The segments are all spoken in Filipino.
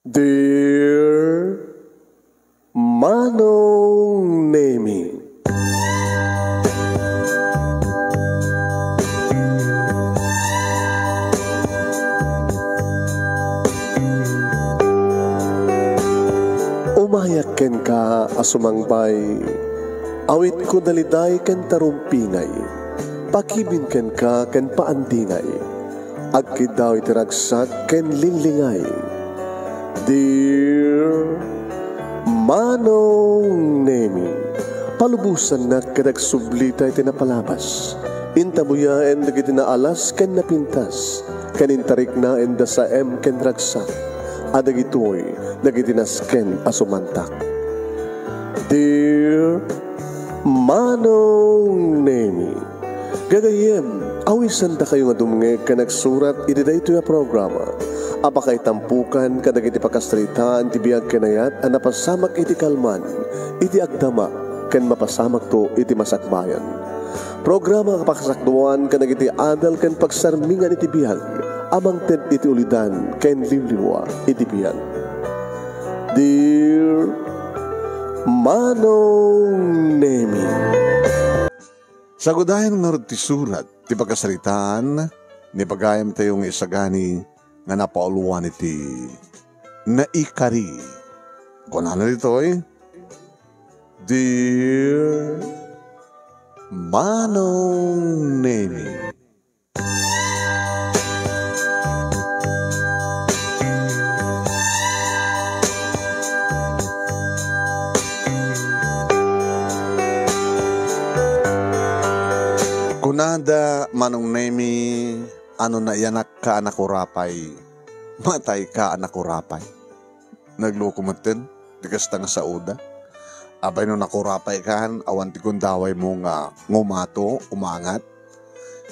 Dear Manong Nemi, umayak ken ka asumangbay, awit ko daliday ken tarumpingay, pakibin ken ka ken paandingay, agkid daw itiragsak ken linlingay. Dear Manong Nemi, palubusan na kadag sublita iti napalabas, intabuyaen dagiti naalas ken napintas, kanintarik na enda sa ken ragsak, adagitoy dagiti nasken asumantak. Dear Manong Nemi, gagayem, awisan da kayo nga dumnge ka nagsurat iti dayto nga programa. Apakay tampukan kadagiti pagkastritaan ti biyag kenayat a napasamak iti kalman, iti agdama ken mapasamak to iti masakbayan. Programa kapakasakduan kadagiti adal ken pagsarmingan iti biyag, amang ted iti ulidan ken liwliwa iti biyag. Dear Manong Nemi, sagudayan nga ti surat ti pagkasaritaan ni pagayam tayong isagani nga napauluan iti naikari. Kung ano dito Dear Manong Nemi, kunada Manong Nemi, ano na yanak ka anak urapay, matay ka anak urapay. Naglukumatin, tigas tanga sa uda. Abay no nakurapay kan, awan ti kundaway mo nga ngumato, umangat.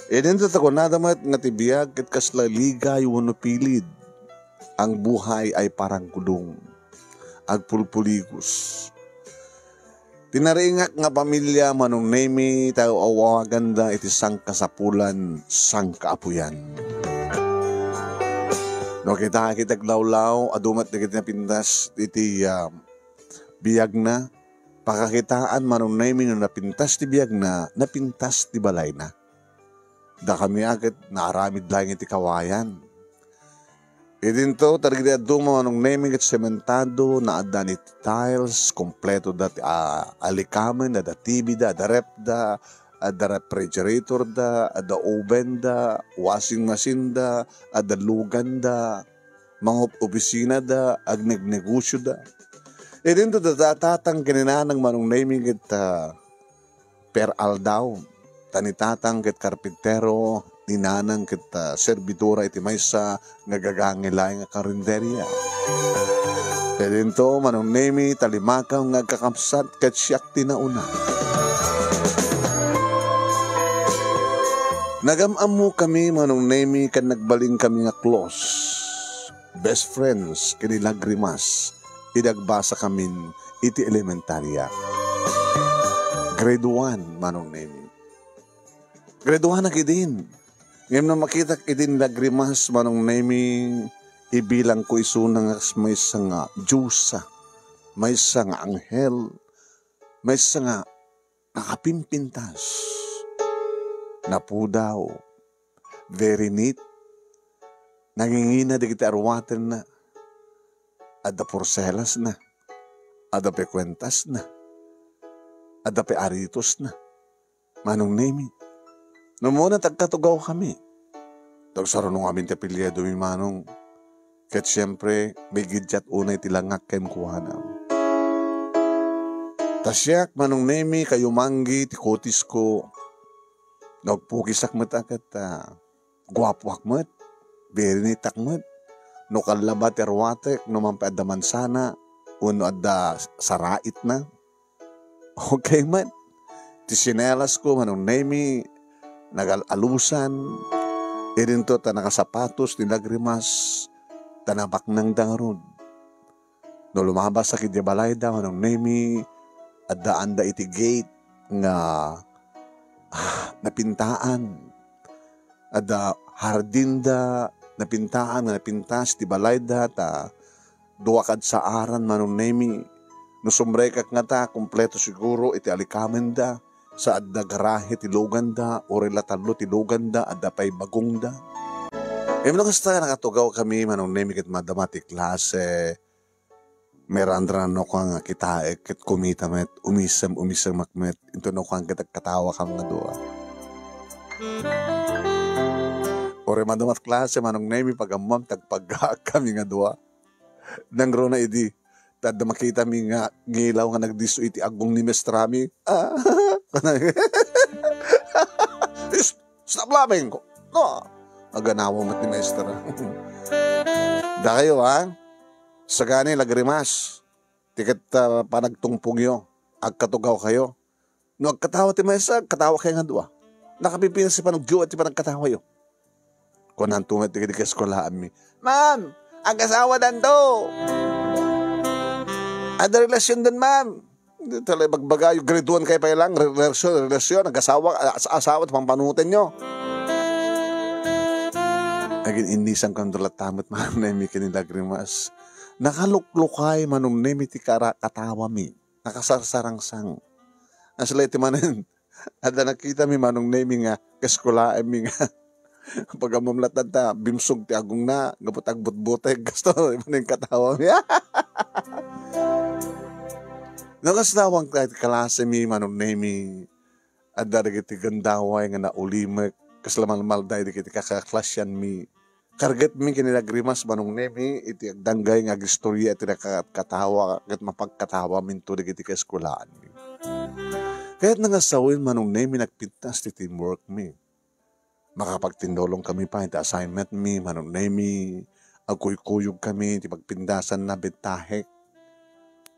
E din sa kunada mat nga tibiyag, kat kasla ligay wano pilid. Ang buhay ay parang kulong, agpulpuligos. Tinaringak nga pamilya Manong Nemi, tayo awaganda iti sangkasapulan, sangkaapuyan. No kita lawlaw, adumat na kita napintas iti biyag na, pakakitaan Manong Nemi no napintas ti biyag na, napintas ti balay na. Da kami agad naaramid lang iti kawayan. Idin to, tarigdi aduma Manong Nemi kat sementado, na adan iti tiles, kompleto da alikamen, da TV da rep da, ada refrigerator da, ada oven da, washing machine da, ada lugan da, mga opisina da, agnegnegosyo da. Idin to, datatang kininanang Manong Nemi kat per aldaw, tanitatang kat karpintero, ninanang kita servidora iti maysa nga gagangilay nga karinderya. Kaya dinto Manong Nemi talimakaw nga kakamsat kat siyak tinauna. Nagamam mo kami Manong Nemi kan nagbaling kami nga close. Best friends kini lagrimas. Idagbasa kami iti elementarya. Grade 1 Manong Nemi. Grade 1 na kidin. Ngayon na makita idin lagrimas Manong Nemi, ibilang ko isunang may nga Diyosa, may nga anghel, may nga nakapimpintas. Napudaw, very neat, nangingina di kita arwaten na, ada porselas na, ada pe kwentas na, ada pe aritos na, Manong Nemi. Noong muna tagkatugaw kami. Tagsarunong amin ti apelyido mi Manong. Kat siyempre, may gidyat unay tilangak ken kuhanam. Tasyak Manong Nemi, kayo manggi, ti kotis ko. Nagpukisak mat akat, guwapuak mat, berinitak mat. No kalabat erwatek, no mampadaman sana, uno adda sarait na. Okay mat. Ti sinelas ko Manong Nemi, nagalalusan, irin to ta nakasapatos, nilagrimas, tanabak ng dangarod. No lumabas sa kidyabalay da, Manong Nemi, adaan da iti gate, nga napintaan, ada hardin da, napintaan, nga napintas, ti balay da, ta duwakad sa aran manong nemi. Nusumray kak nga ta, kumpleto siguro iti alikamen da. Sa adda garahe ti lugan da, o relatalo ti lugan da, adda pa'y bagong da. Kasta nakatugaw kami manong nemi kit madama ti klase. Merandra no kang kita kit kumita met, umisam makmet. Ito no kang katawa kam nga doa. Ore madamat klase manong nemi pagamam tagpagga kami nga doa. Nangro na idi, tada makita mi nga ngilaw nga nagdiso iti agong ni Mestrami. Stop laughing ko. No. Aganawa mo ni Mestra. Da kayo ha? Sa gani lagrimas. Tikat panagtungpong yo. Agkatugaw kayo. No agkatawa ti Mestra, katawa kayo nga doa. Nakapipinas si panagyo at ti panagkatawa yo. Kunan tumat tikat ka eskolaan mi. Ma'am! Ang kasawa dando. Ada relasyon din, ma'am. Talay bagbaga, yung grade 1 kayo pa lang, relasyon, ang asawa at pampanutin nyo. Agin inisang kandulat tamat, ma'am, nemi kinilagrimas. Nakaluklukay, manong nemi ti katawa mi. Nakasarsarangsang. Ang sila iti manin, ada nakita mi, manong nemi nga, kaskulae mi nga. Pag mamlatad na, bimsog ti agong na, gapot agbot-botay, gusto, imanin katawa mi. Nakastawang kahit kalase mi, manong nemi, at daragiti gandaway nga naulimek, kaslamal-mal dahi di kiti kakaklasyan mi. Karget mi kinilagrimas, manong nemi, iti agdanggay nga agistorya iti nakakatawa, kat mapagkatawa minto di kiti kaeskulaan mi. Kaya't nangasawin, manong nemi, nagpintas ti teamwork mi. Makapagtindolong kami pa iti assignment mi, manong nemi, agkuy-kuyog kami, iti pagpindasan na bitahek.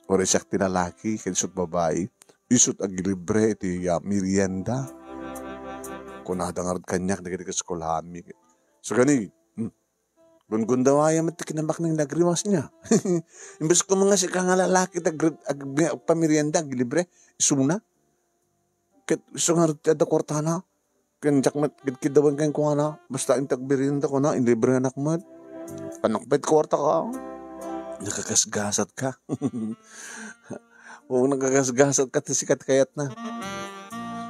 O resyak ti lalaki, kanisot babae, isot agilibre iti merienda. Kung nadangarad kanyak, nagiging kaskolahan mi. So gani, gundawaya mat kinamak ng lagrimas niya. Imbes ko mga sika nga lalaki, pamerienda, agilibre, isuna. Kat isungarad ti adda kwartana, kanyak mat kidawan kayo ko na, basta intag merienda ko na, ilibre anak mat. Panakpet kwarta ka. Nakakasgasat ka. Oo, nakakasgasat ka, sikat kayat na.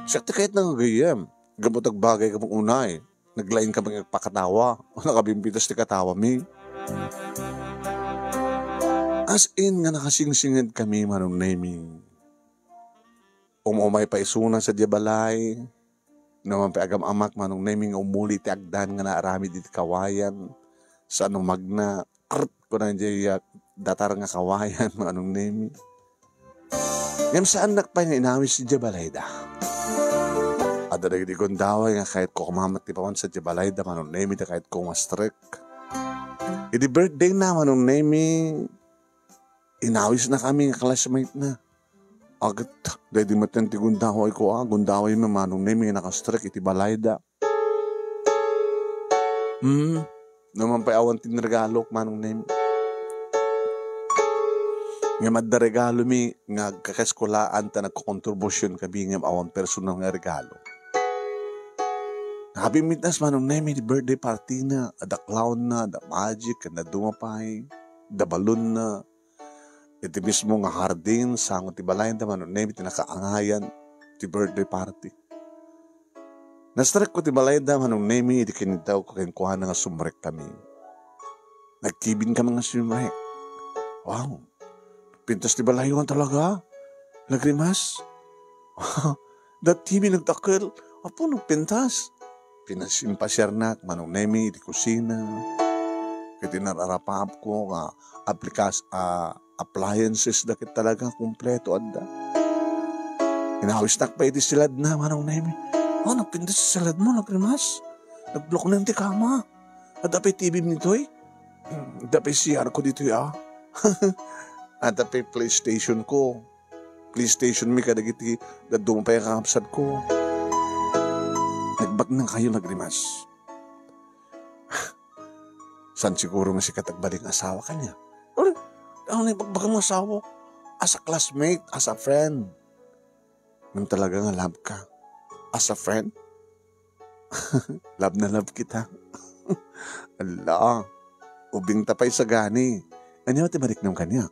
Sikat kayat na nga gayam. Gamot agbagay ka mong unay. Naglain ka mga pakatawa. O nakabimpitas ti katawa mi. As in nga nakasingsingid kami manong naming. Umumay pa isuna sa diabalay. Naman pa agam-amak manong naming umuli ti agdan nga naarami diti kawayan. Sa anong magna. Ko na dyan datar nga kawayan manong nemi. Ngam saan nakpay nga inawis si Jabalayda. At dahil di kong daway nga kahit ko kumamat ti pawan sa Jabalayda manong nemi da kahit ko mastrek. Idi birthday na manong nemi. Inawis na kami nga classmate na. Agad, dahil di matan ti gundaway ko gundaway mo manong nemi nga nakastrek iti Balayda. Naman pa awan tinregalok manong nemi. Nga madda regalo mi nga kakaskolaan ta nagkokontribusyon kami nga awan personal nga regalo. Happy midnas manong nemi di birthday party na, ada clown na, ada magic, ada dumapay, ada balon na. Iti mismo nga hardin, sangot ti balayan ta manong nemi tinakaangayan ti birthday party. Nastrek ko ti balayda manong nemi, di kinitaw ko kinkuha na nga sumrek kami. Nagkibin ka mga sumrek. Wow, pintas ti balayuan talaga. Lagrimas. Dat TV nagtakil. Apo, nagpintas. Pinasimpasyar na, manong nemi, di kusina. Kaya tinararapap ko nga appliances dakit talaga kumpleto adda. Inawis na pa iti silad na, manong nemi. Nagpindas sa salad mo, Lagrimas. Nag-block na yung tikama. At dapay TV mo nito eh. Dapay CR ko dito ya. At dapay PlayStation ko. PlayStation mi kadagiti. Daduma pa yung kakapsad ko. Nagbag na kayo, Lagrimas. San siguro nga si katagbaling asawa kanya? Ano na ipagbag ang asawa? As a classmate, as a friend. Nang talaga nga love ka. As a friend? Love na love kita. Ala, ubing tapay sa gani. Ano ti balik ng kanya?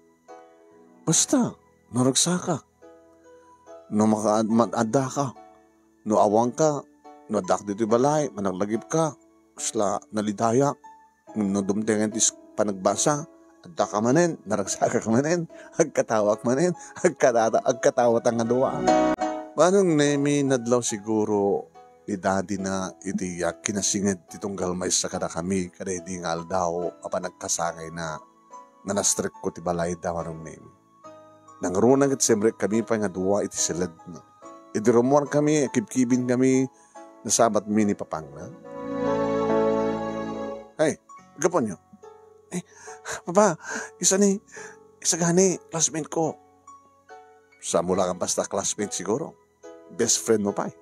Basta, naragsa ka. No makaadda ka. No awang ka. No adak dito balay. Managlagip ka. Sla nalidaya. No dumtengan tis panagbasa. Adda ka manin. Naragsa ka manin. Agkatawak manin. Agkatawat ang aduwa. Manong nemi nadlaw siguro ni daddy na itiyak kinasingit titong galmay sa kada kami kada di ngal daw apa nagkasangay na nanastrek ko ti balay daw anong nemi. Nangrunang iti siyempre kami pa nga duwa iti silad na. Idirumuan kami, kibkibin kami nasabat mini papang na. Ay, gapon nyo. Papa, isa gani, classmate ko. Sa mula kang basta classmate siguro. Best friend mo pa eh.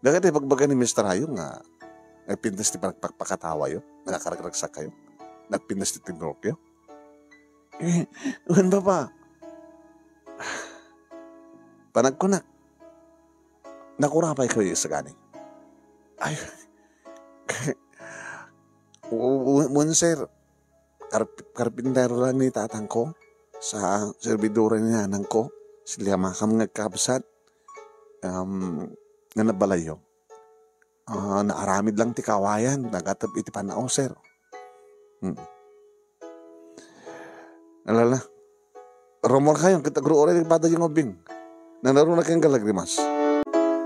Dagati pagbaga ni Mr. Hayong nga, nagpindas ti pagpakatawa yun, nakakaragsak kayo, nagpindas ti tinrok yun. Uwan ba pa? Panagkunak. Nakurapay ko yung isa gani. Ay, sir, karpintero lang ni tatang ko, sa servidora ni nanang ko, sila makam ngagkabsat, nga nabalayo. Naaramid lang ti kawayan, nagatab iti panao, sir. Alala, rumor kayo, kita guru oray pada yung obing. Nanaro na kayong galagrimas.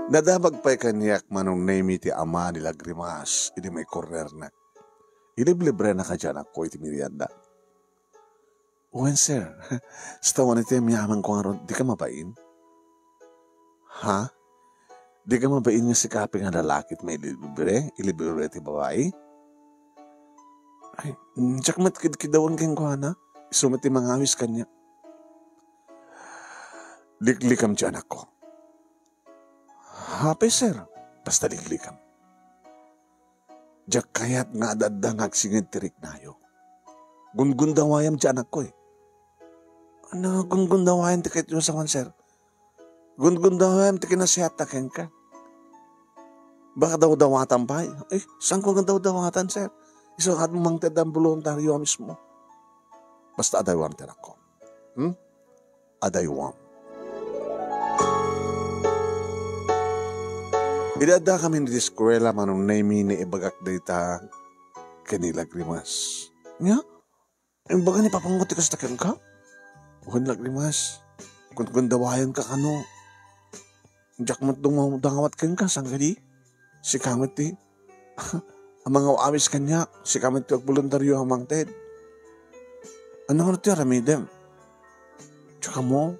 Nadabag pa'y kanyak manong name iti ama ni lagrimas, iti may corner na. Iliblibre na ka dyan ako iti mirianda. Uwan, sir, sa tawan iti miyaman ko nga ron, di ka mabain? Ha? Di ka mabain nga si kaping nga lalakit may iliblibre iti babae? Ay, tsak matkid-kidawan kayong ko, na? Isumat ti mga awis kanya. Liklikam ti anak ko. Happy, sir. Basta liklikam. Diyak kayat nga adadda ngagsingid tirik nayo. Gungundawayam ti anak ko eh. Ano gungundawayam ti kahit yung sawan, sir? Gungundawayam ti kinasihatakin ka. Baka daw dawatan pa eh. Saan ko daw dawatan, sir? Isakat mo mang tedang voluntaryo mismo. Basta adaywam ti anak ko. Adaywam. Idada kami ni eskwela manong naimi ni ibagak data kanilagrimas. Nga? Ang baga ni papanguti ka sa takin ka? Huwag lagrimas. Kung dawayan ka kano. Diyak mo itong dangawat ka saan ka di? Si kamit di. Ang mga awis kanya, si kamit di voluntaryo hamang ted. Ano ko natin ramidem? Tsaka mo,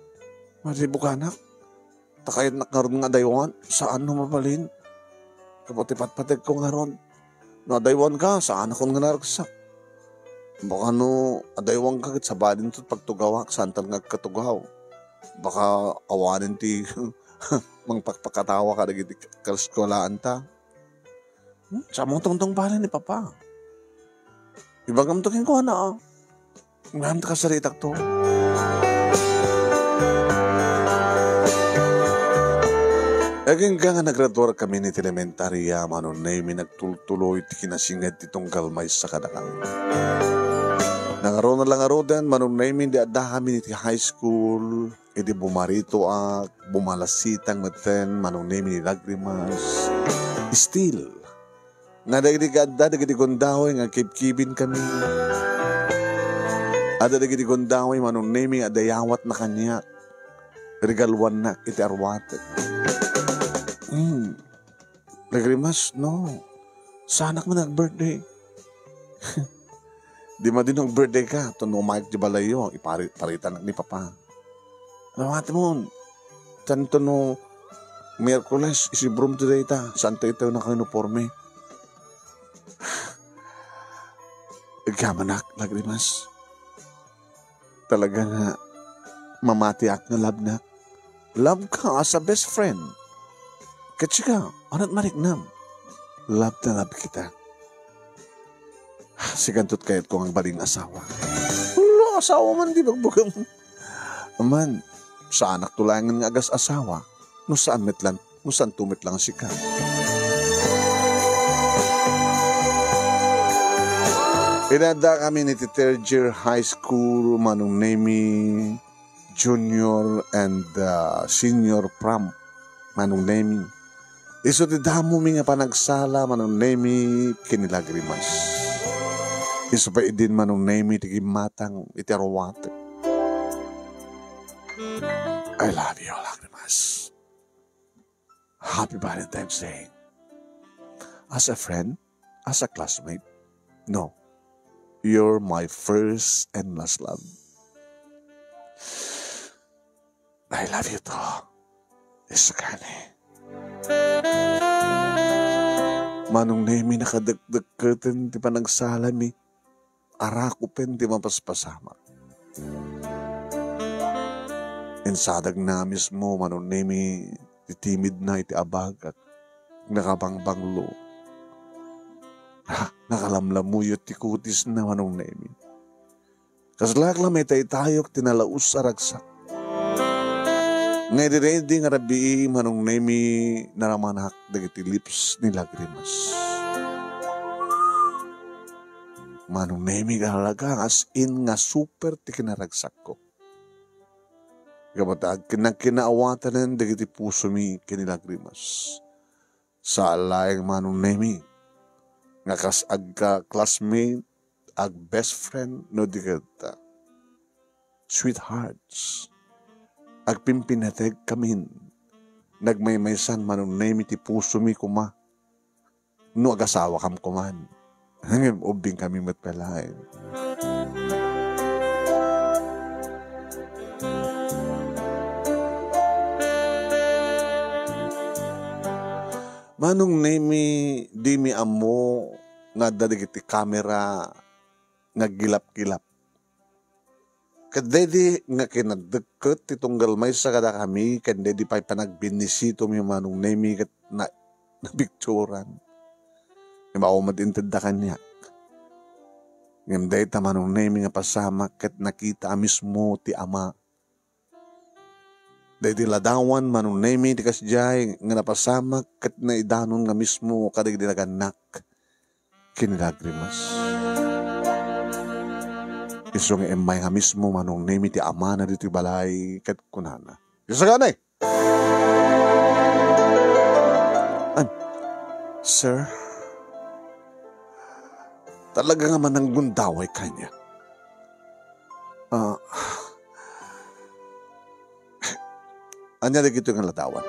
maribukanak. Takayat na karoon nga daywan, saan no mapalin? Kapati patpatid ko nga ron. No adaywan ka, saan ako nga naragsak? Baka no, adaywan ka sa balin to't pagtugawak, saan tal nga katugaw? Baka awanin ti mangpakpakatawa ka nagiti kalskolaan ta. Sa mong tungtong balin ni Papa. Ibagam to kin ko na ngayon ka saritak to. Aging nga nagrador kami ni elementarya manon na imi nagtultuloy ti kinasingad titong galmay sa kadakang. Nangaro na lang arodan manon na imi di adda kami ni high school edi bumarito ak bumalasitang maten manon na imi ni lagrimas. Still, nga dagiti adda dagiti gondahoy nga kibkibin kami. Ada dagiti gondahoy manon na imi adayawat na kanya. Regalwan na iti arwatet. Lagrimas, no. Sanak mo nag-birthday. Di ma din nag-birthday ka. Ito no Mike di balayo. Iparitan ni Papa. Nawati mo. Tanto no Miyerkules, isibrom today ta. Saan tayo na uniforme. Igamanak, Lagrimas. Talaga nga mamatiak na love na. Love ka as a best friend. Kasi ka, anat mariknam. Love na love kita. Sigantot kayat ko ang baling asawa. Wala, asawa man di bagbugam. Aman, sa anak tulangan nga agas asawa, no saan tumit lang si ka. Inada kami ni third year high school, manong nemi junior and senior prom, manong nemi. Iso ti damo mi nga panagsala, manong nemi kinilagrimas. Iso pa idin manong nemi ti matang iti arwate. I love you, Lagrimas. Happy Valentine's Day. As a friend, as a classmate, no. You're my first and last love. I love you too. Isakane. Manong nemi nakadagdagkatan ti panagsalami. Arakupen ti mapaspasama. Insadag na mismo manong nemi ti timid na iti abag at nakabangbanglo. Nakalamlamuyot ti kutis na manong nemi. Kaslak lamay taytayok tinalaus aragsak. Ngay diredi nga rabi manong nemi naramanak dagiti lips ni Lagrimas. Manong nemi kahalaga as in nga super ti kinaragsak ko. Kamatag kinakaawatan dagiti puso mi kini Lagrimas. Sa alayang manong nemi nga kas agka classmate, ag best friend, no di kata. Sweethearts, ag pimpinateg kamin, nagmaymaysan manong nemi ti puso mi kuma, no agasawa kam kuman, hanggang ubing kami matpalain. Manong nemi di mi amo nga dadigiti kamera nga gilap-gilap. Kadedi nga kinadagket itong galmay sa kada kami, kadedi pa'y panagbinisito mi manong nemi kat na picturean. Nga maumad intenda kanyak. Ngam day ta manong nemi nga pasama kat nakita mismo ti ama. Day di ladawan manong nemi ti kasjay nga napasama kat na idanon nga mismo kadig dinaganak kinilagrimas. Iso nga emay nga mismo manong nemi ti ama na dito balay kat kunana. Isa ganay! Sir, talaga nga manang gundaway kanya. Anya na gito yung ladawan.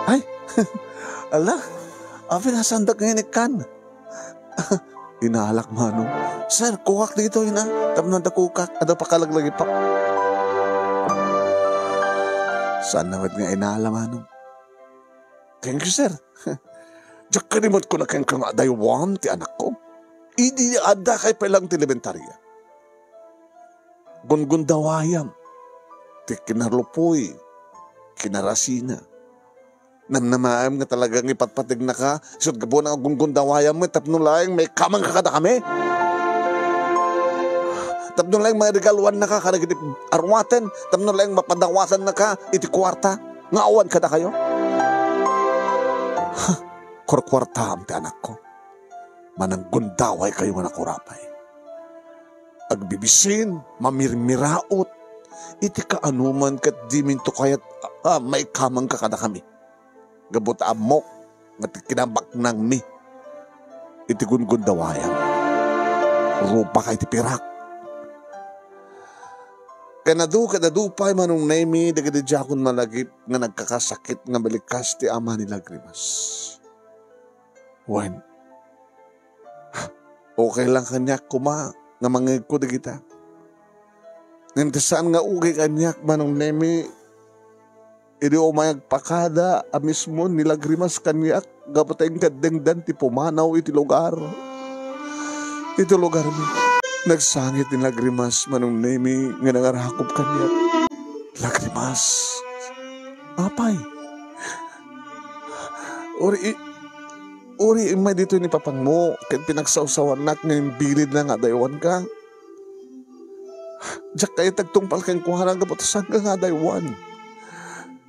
Ay, ala, pinasandag ngayon ikan. Inaalak manong, sir, kukak dito yun tapos nanda kukak, ada pa kalaglagi pa. Saan naman nga inaala manong? Thank you, sir. Diyak kanimot ko na kayong kang adaywan ti anak ko. Idi ada kay palang ti elementarya. Gungundawayam. Ti kinarlupoy, kinarasina. Namnamaam nga talagang ipatpatig na ka, isot gabo na gungundawayam mo, tapno lang may kamang kakada kami. Tapno lang may regaluan na ka, kanagitip arwaten, tapno lang mapadawasan na ka, iti kwarta, nga awan kada kayo. Kwarta ang ti anak ko. Manang gundaway kayo nga nakurapay. Agbibisin, mamirmiraot, iti kaanuman kat di minto kayat may kamang kakada kami. Gabot amok, nga kinabak nang mi. Iti gungundawayan. Rupa ka iti pirak. Kanadu pa'y manong nemi, dagadadya akong malagip nga nagkakasakit nga balikas ti ama ni Lagrimas. When? Okay lang kanya kuma, nga mangig ko kita. Nantasaan nga ugay kanyak manong nemi, idi umayag pakada, mismo nilagrimas kanyak, gapatay kadengdan ti pumanaw iti lugar. Iti lugar mi, nagsangit ni lagrimas manong nemi, nga nangarakop kanyak. Lagrimas, apay. Uri imay dito ni papang mo, kahit pinagsawsawan nak ngayon bilid na nga daywan ka. Diyak kayo tagtungpal kang kuharang kapatasan ka nga daywan.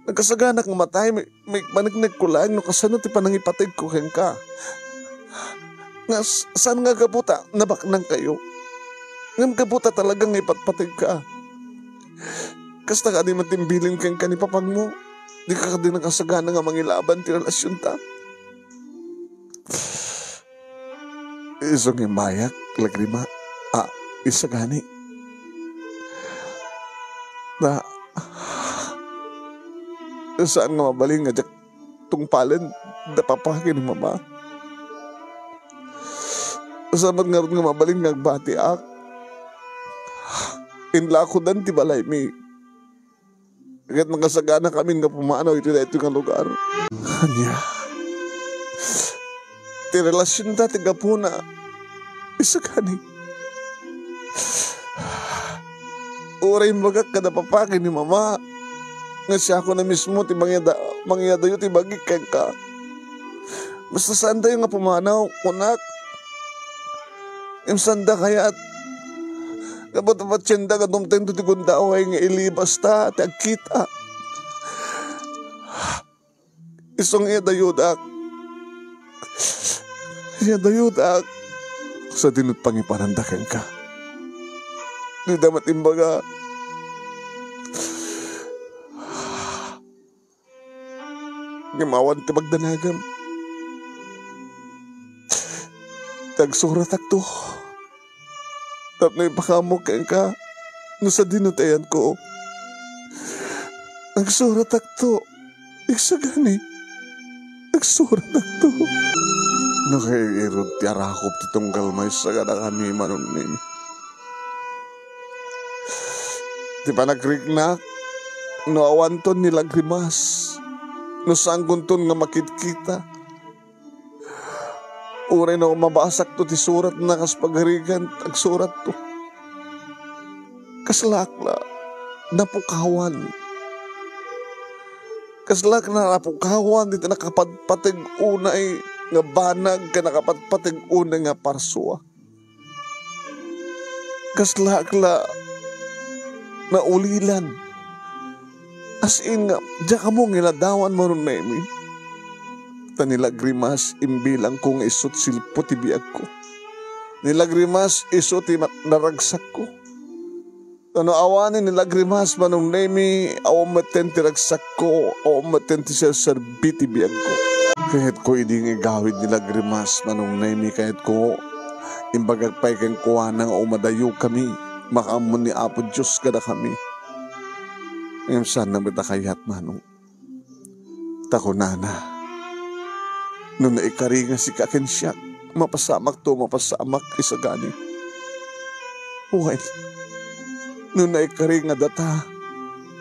Nagkasaganak ng matay, may managnig ko lang, no kasano ti panangipatig ko kang ka. Nga saan nga kabuta nabaknang kayo? Ngam kabuta talagang ipatpatig ka. Kasta ka di matimbilin kang kanipapag mo. Di ka di nakasagana nga mangilaban ti relasyon ta. Isong imayak, lagrima, isa gani. Na, saan nga mabaling nga jak tungpalan da papakin ni mama. Saan nga rin nga mabaling nga bati ak. Inla ko dan ti balay mi. Kahit nakasagana kami nga pumanaw ito na ito nga lugar. Kanya. Ti relasyon dati nga po na isa gani. Uray magak kada papakin ni mama. Nga siya ako na mismo ti mangyadayo ti bagik ka. Basta saan tayo nga pumanaw, kunak. Imsanda kaya at kapag patsyenda ka dumteng ti gundao ay nga ilibas ta at agkita. Isong iyadayudak. Iyadayudak. Sa dinut pangipanandakan ka. Di damat imbaga. Gimawan ti magdanagam. Tagsurat akto. Tapos ipakamok ka no sa dinutayan ko. Nagsurat akto. Iksagani. Nagsurat akto. Nakairod ti arakop ti tunggal may sagana kami manunin. Di pa nagrignak. No awanton ni lagrimas. No sanggunton nga makitkita. Uray na mabasak to ti surat na kaspagarigan ag surat to. Kaslakla napukawan. Kaslak na napukawan dito nakapatpatig unay nga banag ka nakapatpatig unay nga parsua. Kaslakla na ulilan. As in nga, diya ka mo ngiladawan maron na imi. Nilagrimas imbilang kong isot silpo ti biag ko. Nilagrimas isot ti naragsak ko. Ano awanin nilagrimas manong nemi awam maten ti ragsak ko, awam maten ti serbi ti biag ko. Kahit ko iding igawid nilagrimas manong nemi kahit ko imbagagpay kang kuha nang umadayo kami, makamon ni Apo Diyos kada kami. Ngayon saan na matakayat manong. Tako nana. Nung naikari nga si Kakensyak, mapasamak to, mapasamak isagani. Well, nung naikari nga data,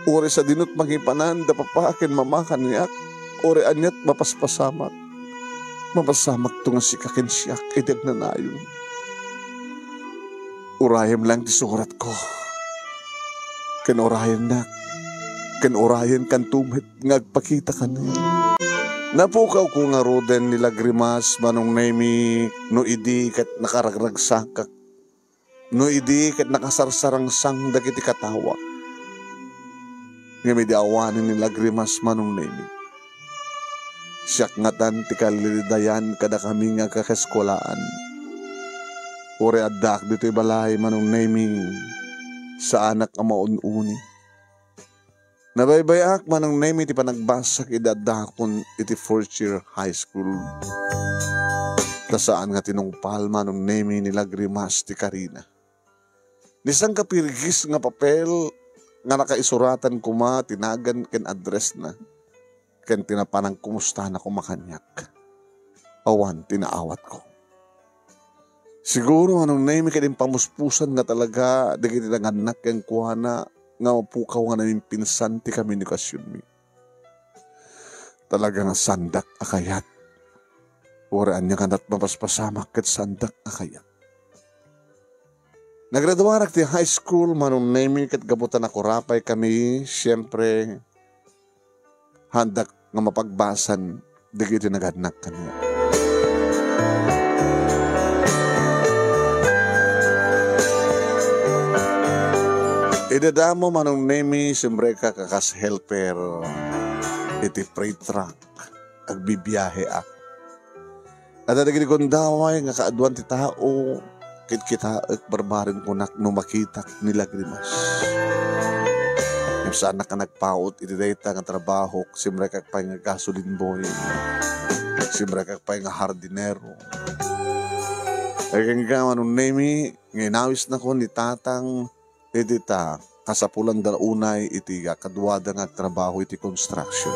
uri sa dinut magipanan, dapapakin mamakan niyak, uri anyat mapaspasamak. Mapasamak to nga si Kakensyak, idag na nayon. Urayam lang di surat ko. Kanurayan na, kanurayan kan tumit, ngagpakita ka na. Napukaw ko nga roden ni lagrimas manong nemi no idi kat nakaragragsakak. No idi kat nakasarsarang sang dagiti katawa. Nga may diawanin ni lagrimas manong nemi. Siyak ngatan ti kalilidayan kada kami nga kakaskolaan. Ore adak dito'y balay manong nemi sa anak ang maununi. Nabaybayak manong nemi ti panagbasak idadakon iti 4th year high school. Tasaan nga tinungpal manong nemi ni lagrimas ti Karina. Nisang kapirgis nga papel nga nakaisuratan kuma tinagan ken address na. Ken tinapanang kumusta na kumakanyak. Awan tinaawat ko. Siguro anong nemi kaning pamuspusan nga talaga dagiti nanganak ken kuhana nga mapukaw nga namin pinsan ti komunikasyon mi. Talaga nga sandak akayat. Uraan niya kanat mapaspasamak kat sandak akayat. Nagraduarak ti high school manong nemi kat gabutan ako rapay kami. Siyempre handak nga mapagbasan digiti nagadnak kaniya. Idadamo manong nemi siyempre ka kakas helper iti freight truck agbibiyahe ak. At dagiti kundaway nga kaaduan ti tao, kit kita barbarin kunak no makita ni lagrimas. Yung saan na ka nagpaut, iti dayta nga trabaho, simre kak pa nga gasoline boy, simre kak pa nga hardinero. Ay nga manong nemi, nginawis na ko ni tatang, iti ta, kasapulan unay iti kaduwada nga trabaho iti construction.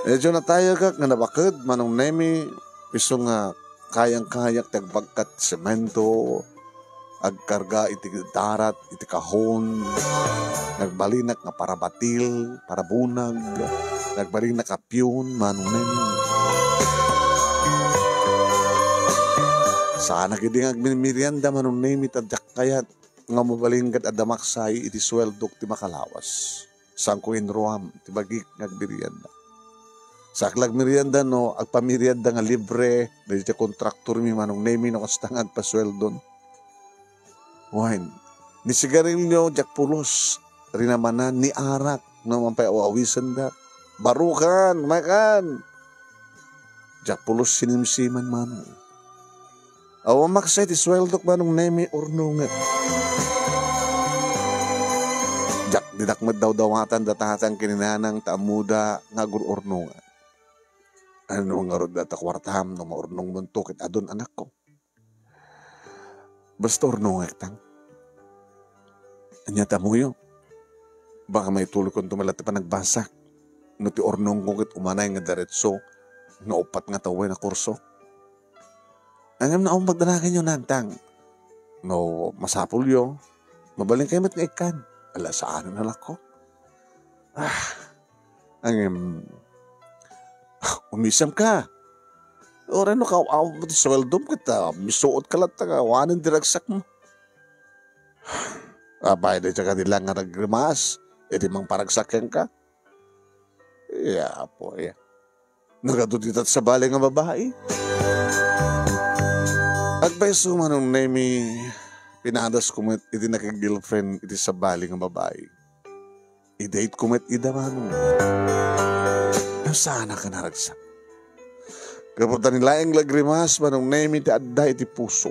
Medyo na tayo kak nga nabakad, manong nemi, piso nga kayang-kayak tagbagkat semento, agkarga iti darat, iti kahon, nagbalinak nga para batil, para bunag, nagbalinak ka piyon, manong nemi. Sana gidi nga agmimirianda manong nemi tadyak kayat nga mabalinggat at damaksay iti sweldok ti makalawas. Sangko inruam, ti bagik ngagbirianda. Saklag merienda no, agpamirianda nga libre, dahil ti kontraktor mi manong nemi no kastang agpasweldon. Wine, ni sigarilyo, jak pulos, rinamanan, ni arak, no mampayawawisan da. Barukan, makan. Jak pulos sinimsiman manong. Awa maksay ti sweldok manong nemi ornungat. Jak didakmed daw dawatan datatan kininanang taamuda nga gurornungat. Ano nga rod data kwartam no maurnong muntukit adon anak ko. Basta ornungat tang. Anya tamuyo. Baka may tuloy kong tumalati pa nagbasak. No ti ornong kukit umanay nga daretso. No upat nga taway na kurso. Angam na akong magdanakin yun nantang. No, masapul yun. Mabaling kayo mat nga ikan. Ala, saan na lako? Angam, umisam ka. Ora no, kawaw mo ti sweldom kita. Misuot ka lang taga. Wanan diragsak mo. Abay, di tsaka nila nga nagrimas. E di mang paragsakyan ka. Yeah, po, yeah. Nagaduditat sa balay nga babae. Agbayso manong nemi, pinadas kumet iti nakag-girlfriend iti sa bali nga babae. I-date kumet ida manong. Sana ka naragsak. Kapag nilaing lagrimas manong nemi ti adda iti puso.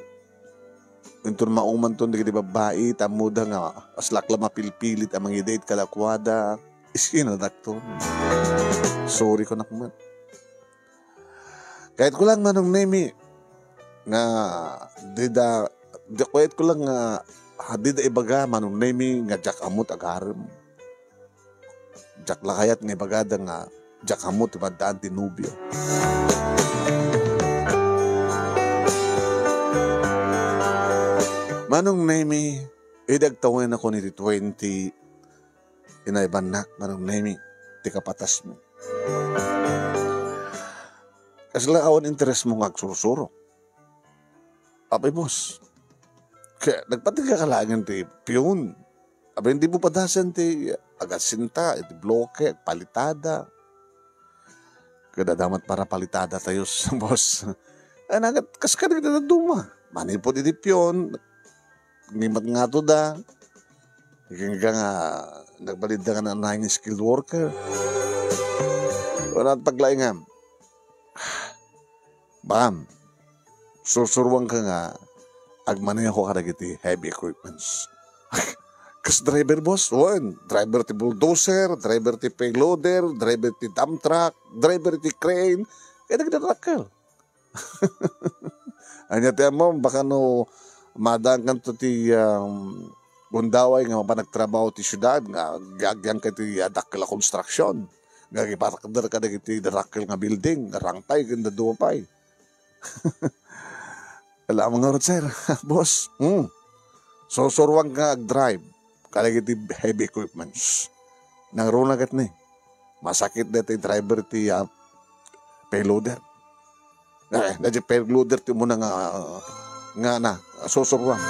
Intun mauman ton iti babae, tamuda nga aslak la mapilpilit ang mga i-date kalakwada. Iskinadak to. Sorry ko na kumet. Kahit ko lang manong nemi, nga kwet ko lang nga dida ibaga manong nemi nga jak amot agarem. Jak lakayat nga ibagada nga jak amot ibadaan ti nubyo. Manong nemi idagtawin ako ni 20 inaibanak manong nemi ti kapatas mo. Kasi lang awan interes mo nga agsurusuro. Abay, boss. Kaya nagpatiga ka lang ti piyon. Abay, hindi mo padasan ti agasinta, iti bloke, palitada. Kaya damat para palitada tayo sa boss. Ay, nagat, kaskanig na duma. Manipod iti piyon. Ngimat nga to da. Hingga nga, nagbalid na ka na nanging skilled worker. Wala at paglaingam. Bam. Susurwang ka nga, agmanay ako karagiti heavy equipments. Kas driver boss, driver ti bulldozer, driver ti payloader, driver ti dump truck, driver ti crane, kaya nagdadakal. Anya tiyan mo, baka no, madaan kan to ti gundaway nga mapanagtrabaho ti syudad, nga gagyan ka ti dakal construction, nga gipatakadar ka na ti dakal nga building, rangpay, ganda duwapay. Alam mga rod, sir. Boss, susurwang ka ag-drive. Kalagiti heavy equipments. Nang runagat ni. Masakit na ti driver ti payloader. Nadya payloader ti mo na nga susurwang.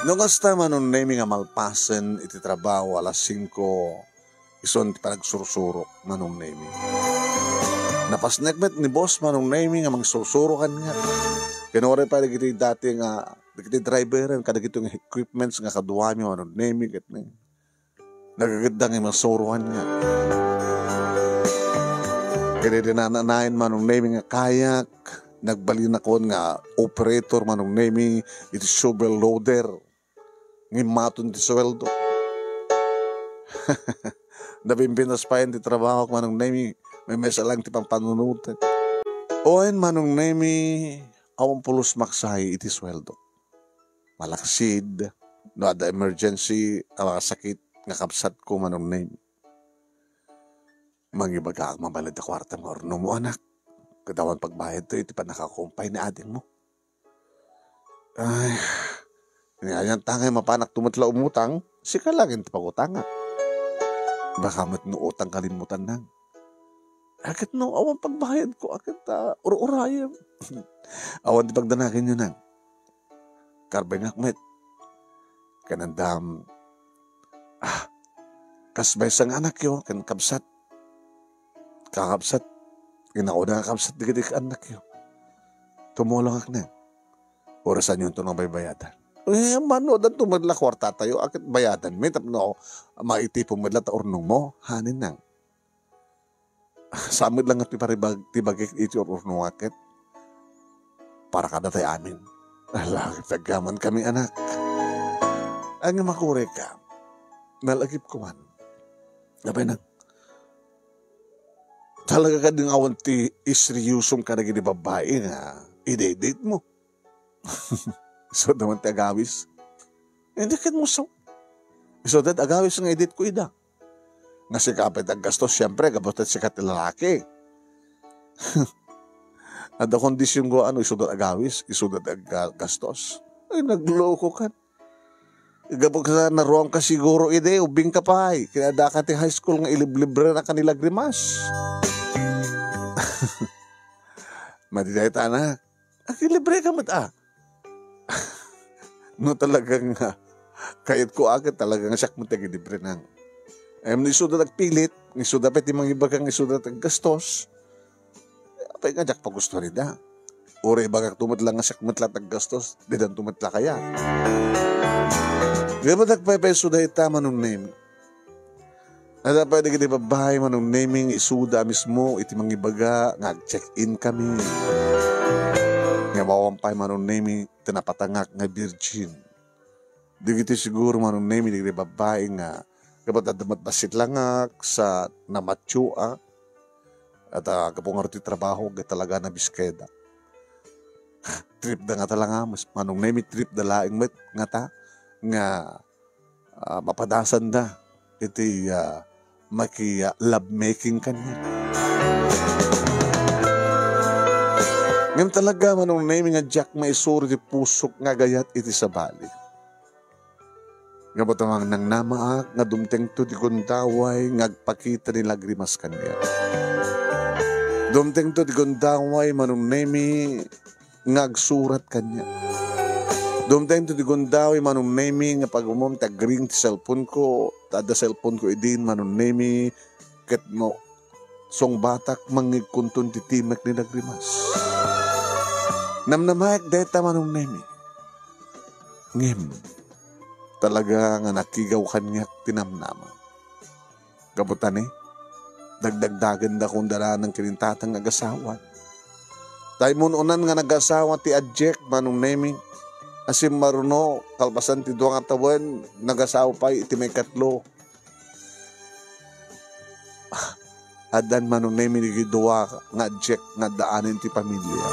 Nung hasta manon nami nga malpasen iti trabaho alas 5 ison ti panagsursurok manon nami. Napasnekmet ni boss manong nami nga mangsusurukan nga. Kinore pa dagiti dati nga dagiti driver kada gitong equipments nga kaduami manong nami ket ni. Nagaganda nga masuruhan nga. Kaya dinananayin manong naming nga kayak, nagbalin ako nga operator manong naming iti shovel loader, ngimaton ti sweldo. Nabimbinas pa yun ti trabaho ko manong naming may mesa lang ti pampanunutan. Oen manong naming awang pulos maksay iti sweldo. Malaksid, no ada emergency, mga sakit nga kapsat ko manong naming. Mangibaga ang mabalad na kwarta mo orno mo anak. Kadawan pagbayad to, iti pa nakakumpay na ading mo. Ay, ngayon tangay mapanak tumatla umutang, sika lang iti pag-utanga. Baka matno utang kalimutan nang. Akit no, awan pagbayad ko, akit ur-urayam. Awan di pagdanakin nyo nang. Karbay ngakmet. Kanandam, kasbay sang anak yo, kan kapsat. Kakapsat, inauna kakapsat di ka anak yun. Tumulong ak na. Orasan yun ito ng baybayadan. Mano, dan tumadla kwarta tayo, akit bayadan. May tapno, maitipong madla ta ornong mo, hanin nang. Samid lang at tibagik iti ornong akit. Para kada tayo amin. Alakit tagaman kami anak. Ang makure ka, nalagip ko man. Napay nang, talaga ka din awan ti isriyusong ka naging babae nga i-date mo. So naman ti agawis. Hindi kat mo so. So that agawis nga i-date ko ida. Nga si kapit ang gastos, siyempre kabutat si lalaki. At ang kondisyon ko, isudat agawis, isudat gastos. Ay, nagloko ka. Gabog ka naruang ka siguro ide, ubing ka pa ay. Kaya da ka ti high school nga iliblibre na kanila grimas. Madiday ta na. Akilibre ka mat No talagang kahit ko agad talagang siyak mo tagilibre nang. Nisuda nagpilit, nisuda pati mga iba kang nisuda gastos. Apay nga jak pagusto rin da. Uri bagak tumatla nga siyak matla gastos, di dan tumatla kaya. Gaba nagpapay suda ita manong name. At pwede kita babae manong naming isuda mismo iti mangibaga nga check-in kami. Nga mawampay manong naming tinapatangak nga virgin. Di kita siguro manong naming di kita babae nga kapag adamat basit langak sa namatsua at kapag nga trabaho nga talaga na biskeda. Trip da nga talaga mas manong naming trip da laing met nga ta nga mapadasan da iti maki-love-making kanya. Ngayon talaga manong naming nga Jack maisuro di pusok nga gayat iti sabali. Nga batamang nang namaak nga dumteng to di gundaway ngagpakita ni lagrimas kanya. Dumteng to di gundaway manong naming ngagsurat kanya. Dumteng to di gundaway manong naming nga pag-umom tag-ring ti cellphone ko tada cellphone ko idin manong naming ket mo song batak mangigkuntun ti timek ni lagrimas. Namnamayak deta manong naming ngem talaga nga nakigaw kanyak tinamnaman. Kabutan dagdagdagan da kung dala ng kinintatang agasawan. Tayo mununan nga nagasawa ti adjek manong naming asim maruno kalpasan ti duwang atawan nagasawa pa iti may katlo. Adan manong naming nigiduwa nga adjek nga daanin ti pamilya.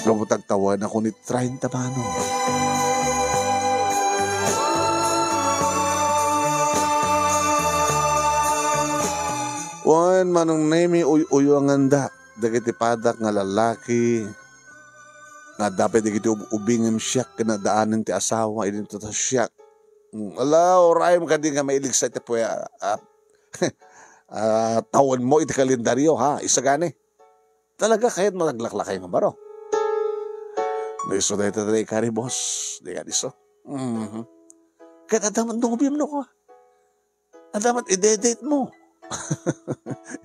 Kabutag tawan ako ni 30 manong. Wan manong nemi uyo ang anda dagiti padak nga lalaki nga dapat dagiti ubingem siyak kinadaanan ti asawa idin to siyak. Ala oray mo kadi nga mailig sa iti puya tawon mo iti kalendaryo ha isagani. Talaga kahit malaglaklakay nga baro. No iso da ito tayo kari boss. Di ka iso. Kahit adamat nubim no ko. Adamat i-date mo.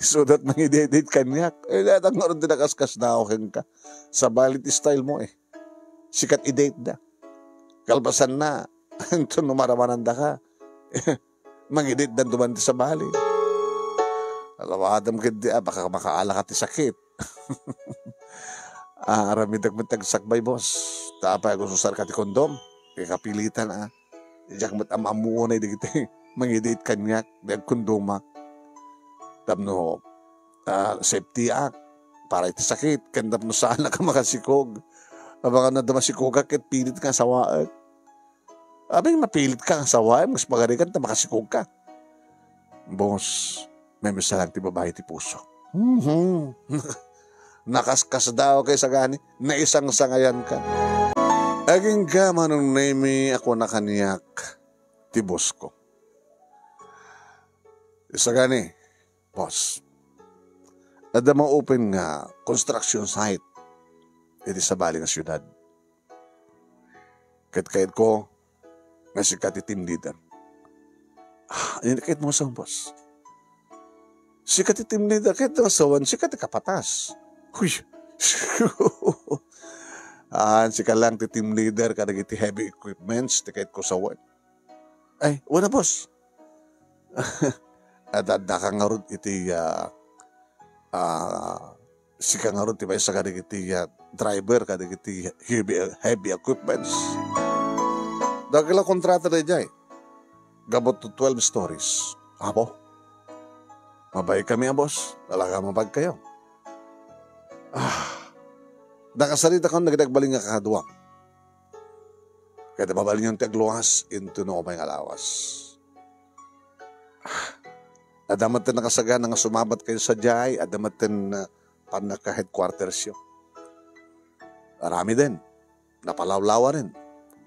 So that nang i-date kanyak. Datang nga rin dinakaskas na ako ka. Sa balit style mo sikat i-date da. Kalbasan na. Ito numaramanan da ka. Mang i-date dan dumanti sa balit. Alawadam kadi baka makaala ka ti sakit. Aramidag mo tagsakbay boss. Tapay ako susar ka ti kondom. Kaya kapilitan Diyak mo't amamuo na digiti. Mangidit kanyak. Diyak kondoma. Tapno safety act. Para iti sakit. Kandap no saan na ka makasikog. Baka na damasikog ka ket pilit ka sawaan. Abing mapilit ka sawaan. Mas magarikan ta makasikog ka. Boss. May misalang ti babae ti puso. Nakaskas daw kay sagani, na isang sangayan ka. Aging ka manong name ako nakaniyak, ti boss ko. Sagani, boss, ada mga open nga construction site, iti sa bali nga syudad. Kahit ko, nga si kati team leader. Hindi kahit mo sa boss. Si kati team leader, kahit mo sawan, si kati kapatas. Uy, si ka lang ti team leader kada iti heavy equipments ti kahit ko sawan. Ay, wala boss. At nakangarod iti si kangarod ti sa kada iti driver kada iti heavy equipments. Dagila kontrata na jay. Gabot to 12 stories. Apo, mabay kami boss. Talaga mabag kayo. Nakasalita ko nagdagbaling nga kakaduwang. Kaya mabaling yung tagluwas into no may alawas. Adamat na nakasaga nga sumabat kayo sa jay, adamat na panaka-headquarters yun. Arami din. Napalawlawa rin.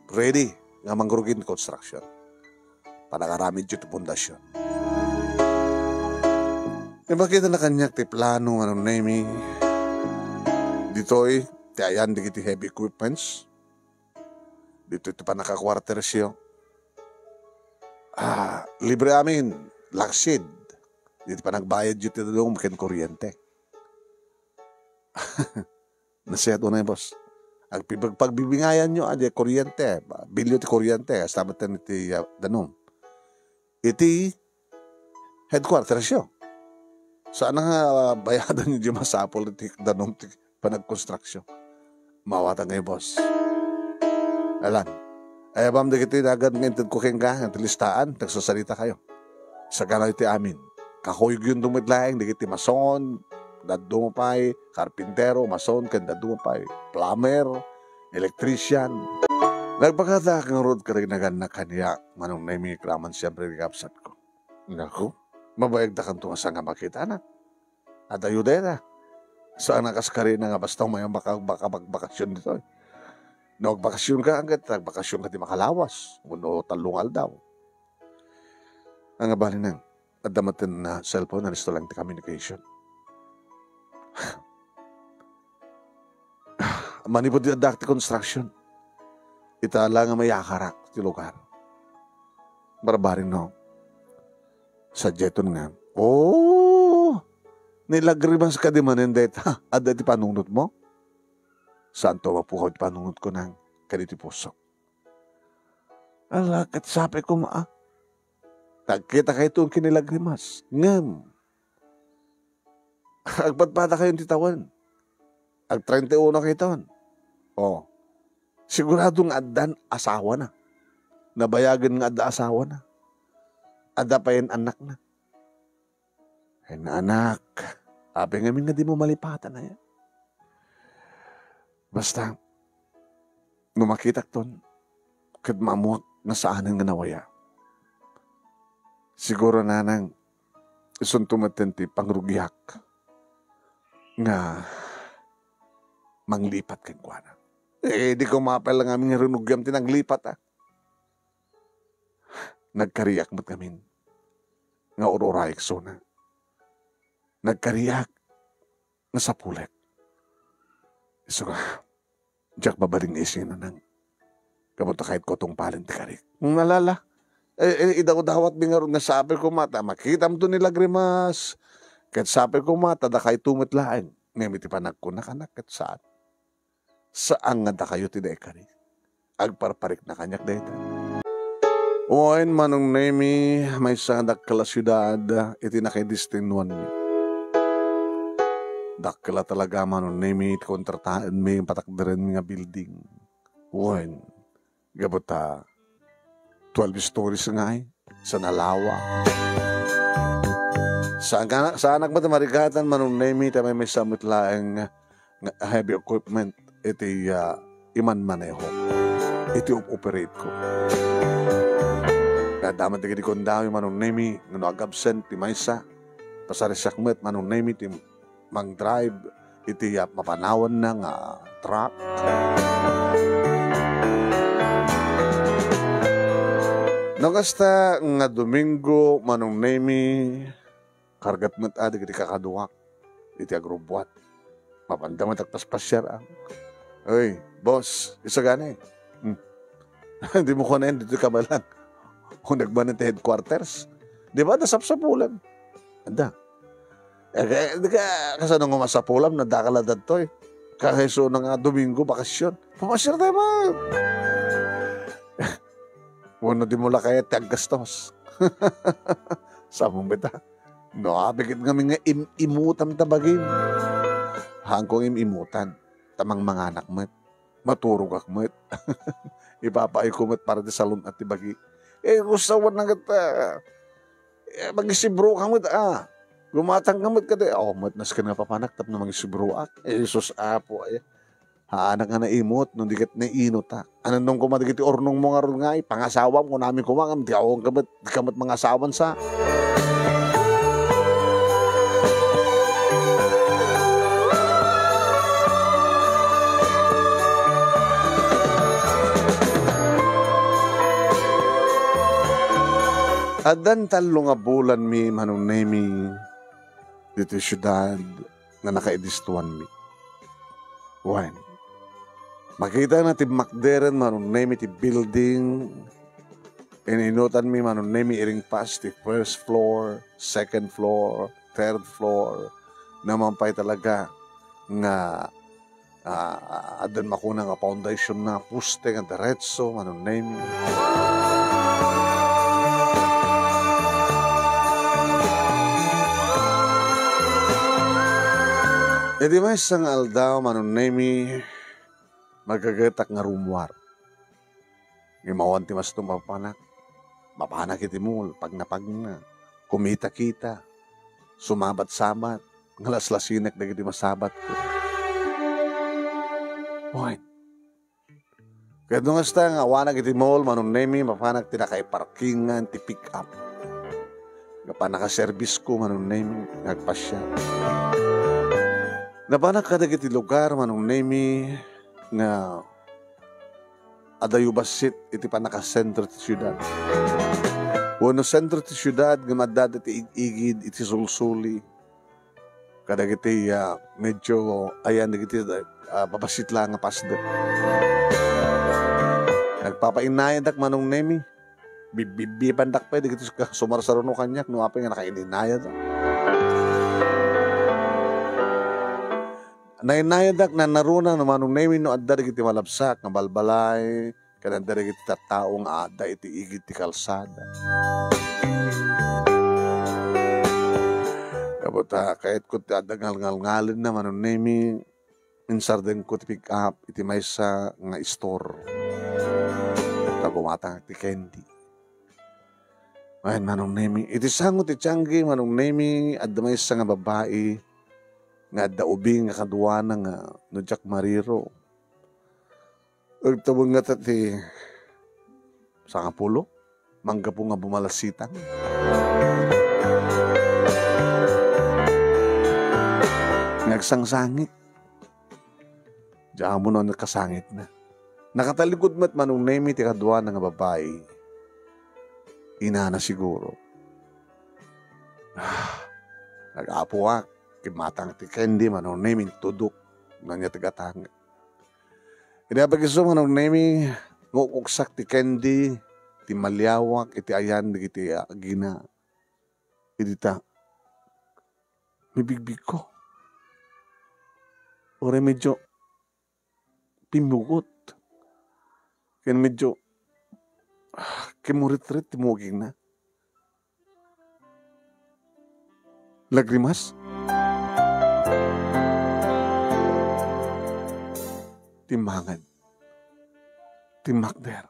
Ready nga mangrugin construction. Panakarami dito pundasyon. Bakit na kanyak ti plano anong naming dito'y tiayan digiti heavy equipments. Dito ito pa naka-quarters yun. Libre amin. Laksid. Dito pa nagbayad dito doon makin kuryente. Nasiyado na yung boss. Pagbibingayan nyo, kuryente. Bilyo ti kuryente. Astabat na iti danom. Iti headquarters yun. Saan nga bayadan nyo di masapol iti danom ti panag-construction. Mawatan ngayon, boss. Alam. Ay, abam na kita agad ngayon ko keng ka, listaan, nagsasalita kayo. Sa gano'n iti amin. Kakuyog yung dumitlaing, di kiti mason, dadumapay, karpintero, mason, dadumapay, plumber, electrician. Nagpagkata kang road karignagan na kanya, manong na yung klaman siyempre kapsat ko. Naku, mabayag na kang tumasa nga makita na. At ayudera. Saan nakaskari na nga basta may magbakasyon dito. Nagbakasyon ka hanggat nagbakasyon ka di makalawas. Uno talungal daw. Ang abali nang adamatin na cellphone na listo lang ti communication. Manipod di adakti construction. Itala nga may akarak ti lugar. Barbarin no. Sa jeton nga. Nilagrimas ka di manindet, ada ti panunot mo? Saan to mapukaw ti panunot ko ng kaniti puso? Alakat sabi ko tagkita kayo itong kinilagrimas. Ngam. Agpadpada kayo titawan. Ag 31 kayo taon. Siguradong adan asawa na. Nabayagan nga ada asawa na. Ada pa yung anak na. Ay na anak, abe ngamin nga di mo malipatan na yan. Basta, numakitak ton, kad mamuak na saanan nga nawaya. Siguro na nang isuntumatenti pangrugiyak nga manglipat kang kuwana. Di ko mapel lang aming rinugyam tinanglipat Nagkariyak mat kamin nga ururayik so na. Nagkariyak na sa pulet. So Jack babaling isin na nang kamunta kahit ko tong palin ti karik. Nalala. Idaw-dawat bingarod nga sabi ko mata. Makita mo to nilagrimas. Kahit sabi ko mata, da kayo tumitlaan. Ngayon iti panagkunakanak at saan. Saan nga da kayo tiday karik. Agparparik na kanyak data. Oin manong nemi may sandak kala syudad iti nakidistinwan niya. Dakla talaga manon nemi kontrataan may patakdaren nga building. Wen, gabota 12 stories nga sa nalawa. Sa anak ba marigatan manon nemi tamay may samot laeng heavy equipment iti iman maneho. Iti operate ko. Damat di kondaw yung manon nemi no absent ti maysa pasarisakmet manon nemi ti mang drive iti mapanawan na nga truck. Nagasta nga Domingo manong nemi kargat met adi iti kakaduak iti agrobwat. Mapandamat at paspasyar ang. Oy, boss, isa gani. Hindi mo ko na yun, dito ka ba lang? Kung nagbanan ti headquarters. Di ba, nasapsapulan. Anda. Di ka kasano nga masapulam, nadakaladad to eh. Kaheso na nga Domingo, bakasyon. Pamasyar tayo ba? Wano di mula kaya tiaggastos. Samong bita. No, bigit kami nga imutam tabagin. Hangkong imutan. Tamang mga anak met. Maturog akmet. Ipapaay ko met para di salon at tibagi. Rusawan na gata. Mag-isibro ka met Gumatang ka met ka di. Met nas ka nga papanak tap na mag-isibro ak. Sus apo ay. Haanak nga na imot. Nung dikat na inot ha. Ano nung kumadigiti ornong mo nga ron nga pangasawam ko namin kumangam. Di ako kamat mga asawan sa. Adan talo nga bulan mi manong nemi dito syudad na nakaidistuan mi. Wan. Makita na ti makderen manong nemi ti building. Ininutan mi manong nemi iring pas ti first floor, second floor, third floor. Namampay talaga nga adan makuna nga foundation na puste nga diretso manong nemi. Di may isang aldaw manon nemi magagatak nga rumwar. Imawan ti mas tumapanak. Mapanak iti mo pag na. Kumita kita. Sumabat-sabat. Ngalas-lasinek na iti masabat ko. Boy. Kaya doon nga awanak iti mall manon nemi mapanak ti nakaiparkingan ti pick up. Napanaka-service ko manon nemi nagpasya. Nabanak ka iti lugar manong nemi nga adayo basit iti panaka-sentro ti syudad. Wano sentro ti syudad gamadad iti igid iti sulsuli. Kadag iti medyo ayan iti babasit lang nga pasda. Nagpapainayadak manong nemi. Bibipandak pa iti sumarsaruno kanyak no apay nga nakaininayad. Nainayadak na naruna naman nung nemi no adda iti malabsak nga balbalay kananda iti tattaong adda iti igid ti kalsada. Kabuta kahit ko ti adda ngalngalin naman nung nemi insarden ko ti pick up iti maysa nga store. Tagumata ti candy. Ayun manong nemi iti sango ti tianggi manong nemi adda maysa nga babae nga daubing nga kaduana nga no Jack Mariro. Ug tabong nga ti sa kapulo, mangga po nga bumalasitan. Nagsangsangit. Diyan mo na nakasangit na. Nakatalikod mat manong nemi ti kaduana nga babae. Ina na siguro. Nag-apuak. Kimatang ti candy manong nemi tudok nanya tigatang. Inabagiso manong nemi ngukuksak ti candy ti malyawak iti ayan iti gina. Idita mibigbig ko. Ore medyo pimugot. Kaya medyo kimurit-rit ti muging na. Lagrimas? timangad, timakder.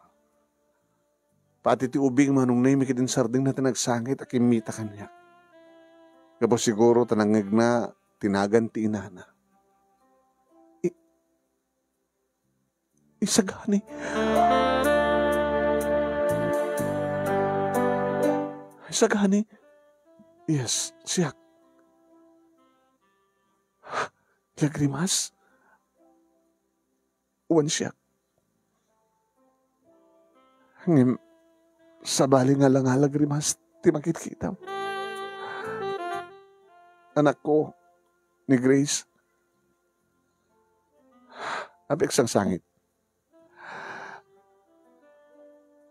Pati ti ubing manong na imikidin sarding na tinagsangit at kimita kanya. Kapos siguro tanangag na tinagan ti inana. Isagani. Isagani. Yes, siyak. Lagrimas. Uwan siyak. Ngim, sabali nga lang lagrimas, ti makit-kita. Anak ko, ni Grace, abik sang sangit.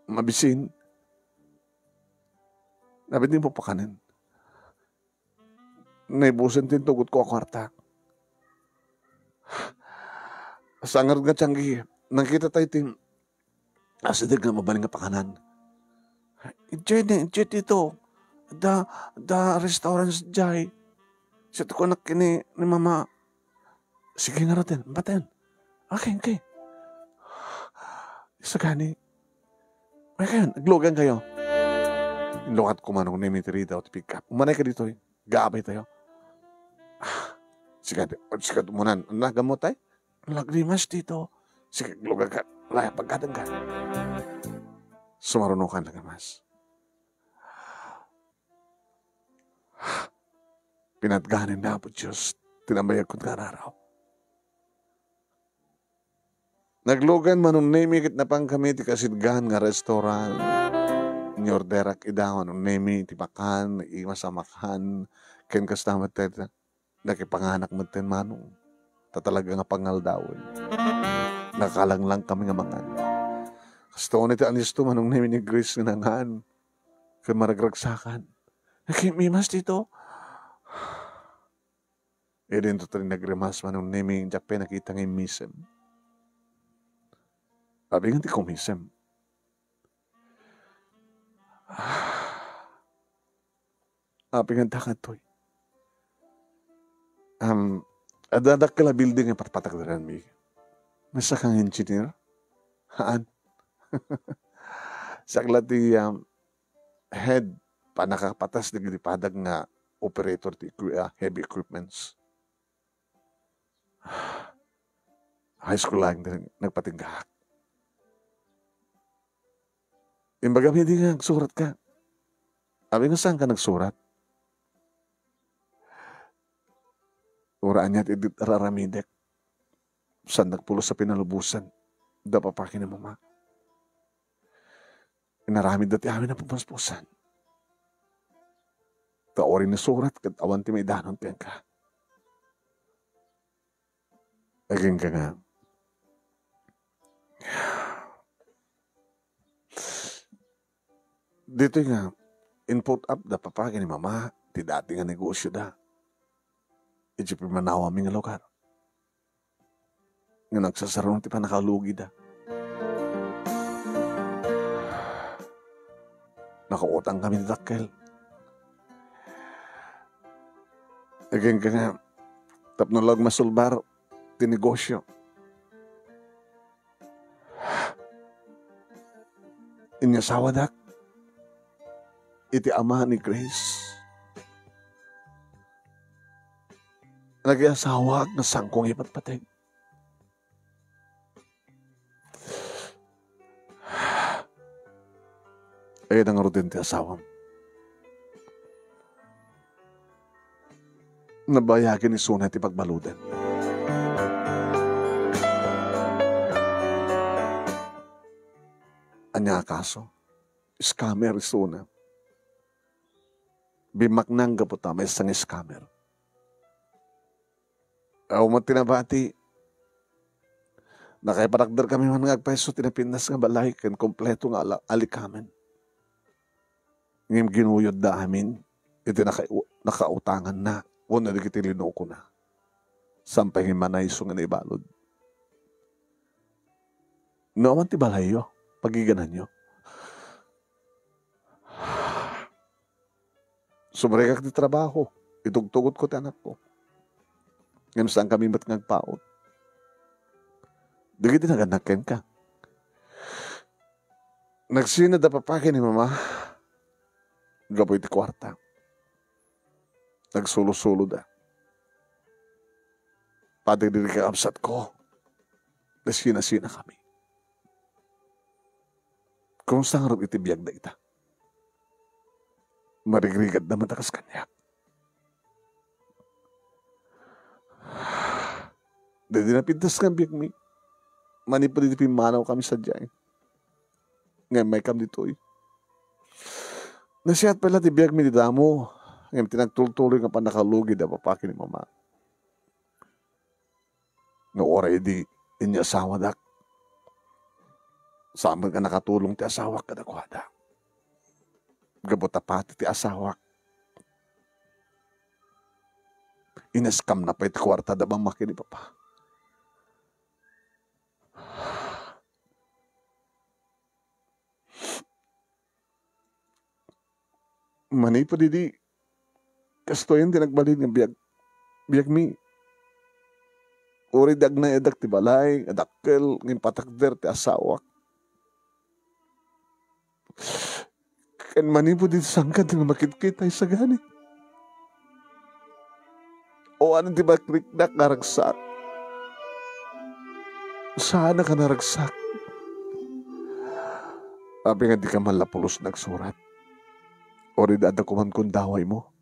Mabisin, nabit din po pakanin. Naibusan din tugot ko kwarta. Sangar nga tiyanggi, nakita tayo tin, asidig nga mabaling nga pakanan. Ijay dito, da restaurants jay. Siya ko nakini ni mama. Sige nga natin, batin. Okay. Isagani. Ay kayo, naglogan kayo. Lukat ko manong nimitiri daw at pick up. Umanay ka dito, gaabay tayo. Sige munan. Nagamot tayo? Lagrimas dito. Sige, lugan ka. Laya, pagkatang ka. Sumarunukan lagamas. Pinatganin na po Diyos. Tinambayag ko kararaw. Naglugan manong nemikit na pang kami ti kasidgan nga restaurant. Nyorderak idawan ng nemi ti pakan, imasamakan, ken kastamat tayo. Nakipanganak mo ten manong. Tatalaga nga pangaldawin. Nakalang lang kami nga mangan. Gusto ko nito anisto manong nemi ni Grace nga nangan. Kaya maragragsakan. Nakimimas dito. E din to rin nagremas manong nemi yung jakpe nakita ng misem. Sabi nga ti kumisem. Sabi nga takad to'y. Adadak kala building yung patpatagdaran mi. Nasa kang engineer? Haan? Sakla ti head panakapatas di gilipadag nga operator ti heavy equipments. High school lang din nagpatinggahak. Imbaga hindi nga nagsurat ka. Sabi nga saan ka nagsurat? Uraan niya ti raramidek. Saan nagpulo sa pinalubusan. Da papakin ni mama. Inaramid dati amin na pumaspusan. Taorin na surat kat awan ti may danon tiyan ka. Aging ka nga. Dito nga, input up da papakin ni mama, ti dati nga negosyo da. Ijipin manawa mi nga lugar. Nga nagsasarong ti panakalugi da. Nakautang kami ni Dakkel. Aging ka nga, tapnolog masulbar, ti negosyo. Inyasawa dak. Iti ama ni Grace. Nag-iasawa na sangkong ipatpatay. Ayun ang rutin ti asawam. Nabayagin ni Suna ti pagbaludan. Anya kaso, scammer Suna. Bimaknang gaputa, may isang scammer. Aw mo tinabati, nakaiparakdar kami man ngagpeso, tinapindas nga balay, kan kompleto nga alikamen. Ngayong ginuyod da amin, iti nakautangan na, wala na dikitilino ko na. Sampay himanay so nga naibalod. Naman ti balay yo, pagiganan nyo. Sumrekak di trabaho. Itugtugot ko ti anak ko. Ngayon saan kami ba't ngagpaot? Dagiti naganaken ka. Nagsinad na papakin ni mama. Gaboy ti kwarta. Nagsulo-sulo da. Pati diri ka absat ko. Nasina-sina kami. Kumusta nga rin itibiyag na ita? Marigrigad naman takas kanya. Dahil napintas nga biyag mi. Manipod iti pimanaw kami sa dyan. Ngayon may kam dito eh. Nasiyat pala tibiyag mi di damo. Ngayon tinagtultuloy nga pa nakalugid na papakin ni mama. No oray di inya asawa dak. Saan ka nakatulong ti asawak ka dakwada. Gabot pati ti asawak. Inaskam na pa iti kwarta da bang makin ni papa. Manay po didi. Kasto yun tinagbalid ng biyag. Biyag mi. Uri dag na edak ti balay. Adakkel. Ngin patakder ti asawak. Kan manay po didi sangkad nga makit-kitay sa gani. O ano ti bakrik na karagsak. Sana ka naragsak. Sabi nga di ka malapulos nagsurat. O rin dadakuman kong daway mo.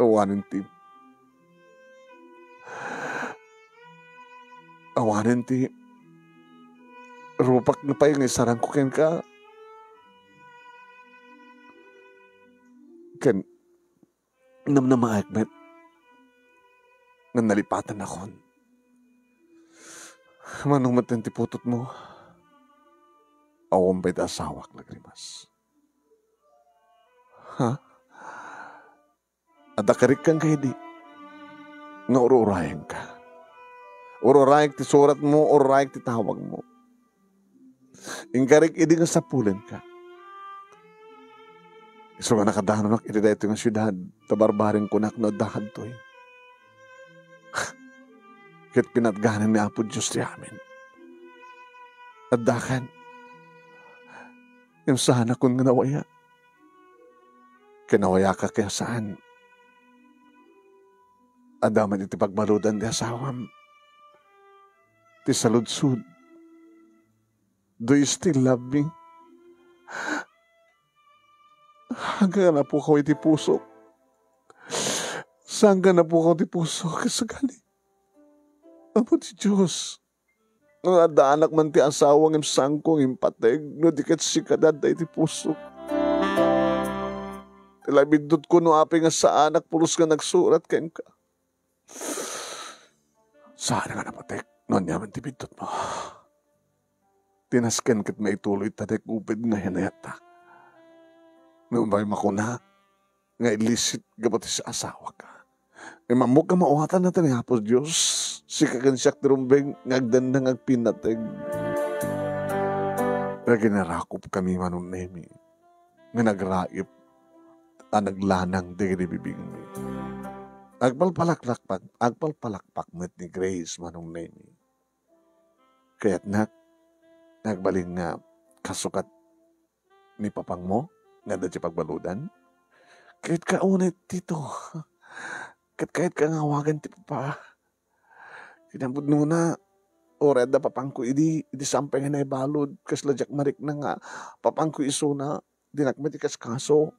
Awanin ti. Awanin ti. Rupak na pa yung isarang ko ken ka. Ken. Namnama akmet. Nga nalipatan akon. Manong matin ti putot mo. Awang ba'y asawak lagrimas. Ha? At akarik kang kayo di. Nga ururayan ka. Ururayan ti surat mo, ururayan ti tawag mo. Ingkarik idi nga sapulan ka. Iso nga nakadahanan ak, iti dito nga syudad, tabarbaring kunak na dahan to eh. Kit pinatganan ni Apo Diyos ti amin. At dakan, yung sana kung nawaya. Kinawaya ka kaya saan? Adaman iti pagbaludan di asawam. Ti saludsud. Do you still love me? Hanggang na po ko iti puso. Sangga na po ko iti puso. Kasagani. Apo ti Diyos. Nga daanak man ti asawang imsangkong impateg, no di kat sikadad da iti puso. Tilabindot ko no api nga sa anak, pulos nga nagsurat kain ka. Saan nga napatek, no niyaman ti bindot mo. Tinasken kat maituloy tatek upid nga hinayata. Noon ba'y makuna, nga ilisit gabati sa asawa ka. E mamog ka mauhatan natin ni Apo Diyos. Si kagansiyak tirumbeng ngagdan na ngagpinateg. Naginarakop kami manong nemi. Nga nagraip. Naglanang digri bibing mi. Agpalpalakpak met ni Grace manong nemi. Kaya't nagbaling nga kasukat ni papang mo. Nga da siya pagbaludan. Kahit kaunit tito. Kahit ka ngawagan ti papa. Kinambod nuna, oreda papangko idi sampay nga na ibalod, kasla jak marik na nga, papangko iso na, dinakmet ikas kaso,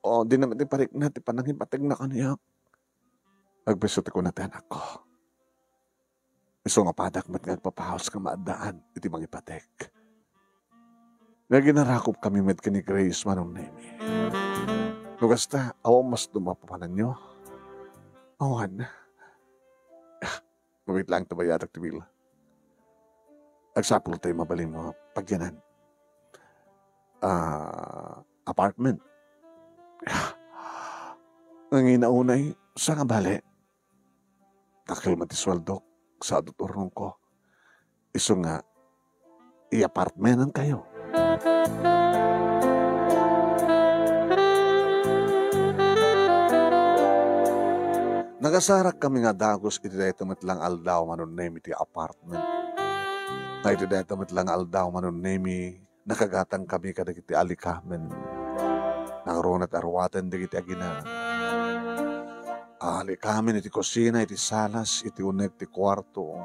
o dinamet iparik na, ti panangin pateg na kaniyak. Agbeso ti ko natin ako. Iso nga padak mat nga agpapahaos ka maadaan, iti mangipatek. Naginarakop kami med kani Grace manong nemi. Nugasta, awang mas dumapapanan nyo. Awan. Mabit lang tabayatak ti Will. Agsapul tayo mabaling mga pagyanan. Apartment. Ang inaunay, sa nga bali. Takil matiswaldok sa aduturong ko. Iso nga, i-apartmentan kayo. Nagasarak kami nga dagos iti dayto met lang aldaw manon nemi ti apartment. Na iti dayto met lang aldaw manon nemi nakagatang kami kadagiti alikamen. Nakaroon at arwatan digiti agina. Alikamen iti kusina, iti salas, iti unek ti kwarto.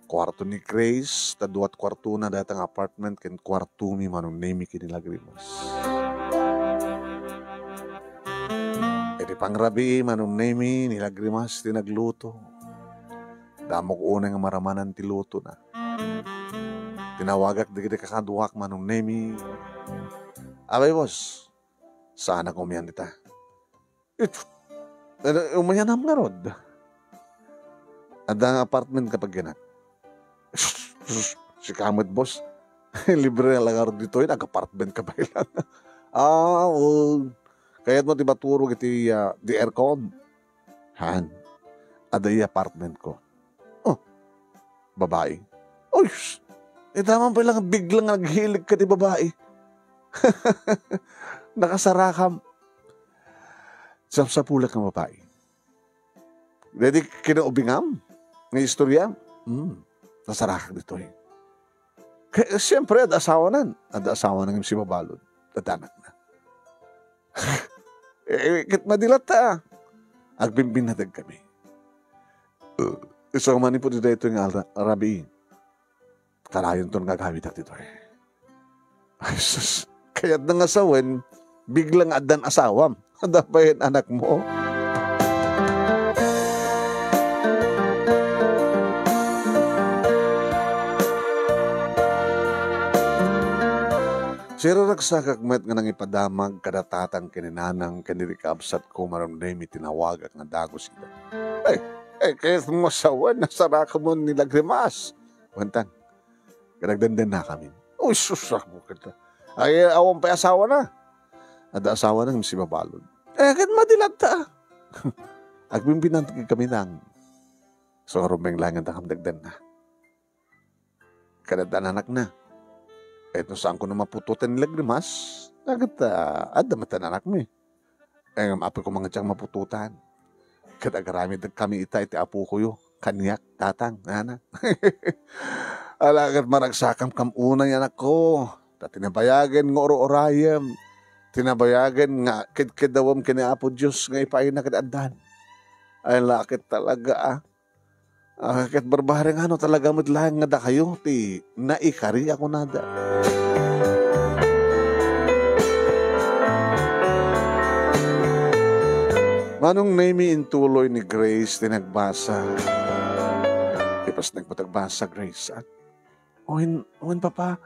Kwarto ni Grace, taduat kwarto na datang apartment ken kwarto mi manon nemi kini Lagrimas. Iti pangrabi manon nemi ni Lagrimas ti nagluto. Damok unang maramanan ti luto na. Tinawagak digiti kakaduak manon nemi. Abay boss, saan ako umiyan dita? Umayanam nga rod. At ang apartment kapag ganat. Si kamot boss, libre na lang rod dito, nag-apartment ka ba ilan? Kaya't mo tiba turo iti di aircon. Han, aday apartment ko. Oh, babae. Uy, tama pa lang biglang naghilig ka ti babae. Nakasarakam. Sa pulak ng babae. Ready kinaubingam? Ng istorya? Nasarakam dito eh. Kaya siyempre, ada asawa nan si Mabalod. Tatanak na. Kit madilat ta. Agbimbinatag kami. Isang mani po dito yung arabi. Karayon to nagagawit at dito eh. Ay sus. Kaya't nang asawan, biglang adan asawam. Ada pa yun anak mo? Siro ragsakakmet nga nang ipadamag kadatatang kininanang kanirikabsat ko maramdami tinawagak nga dagos ito. Kaya't mo asawan, nasaraka mo ni Lagrimas. Wantang, kadagdandan na kami. Uy, susak mo kita. Ay, awang pa asawa na. Ada asawa na si Mabalod. Agad madilat ta. Agbimbinan kami nang. So, rumeng lang ang takamdagdan na. Kadadaan anak na. Eto saan ko na mapututan ni Lagrimas. Agad ada matan anak mo eh. Apo ko mga tiyang mapututan. Kadagarami kami iti apo ko yo. Kanyak, tatang, nana. Alagad maragsakam kamunang yan ako. Tinabayagan ng oro-orayam. Tinabayagan nga kid-kidawam kiniapo Diyos nga ipain na kinaandan. Ay lakit talaga Kakit barbari nga talaga madlahan nga da kayo. Ti naikari ako nada. Manong name intuloy ni Grace tinagbasa. Ipas nagpatagbasa Grace. At Owen papa.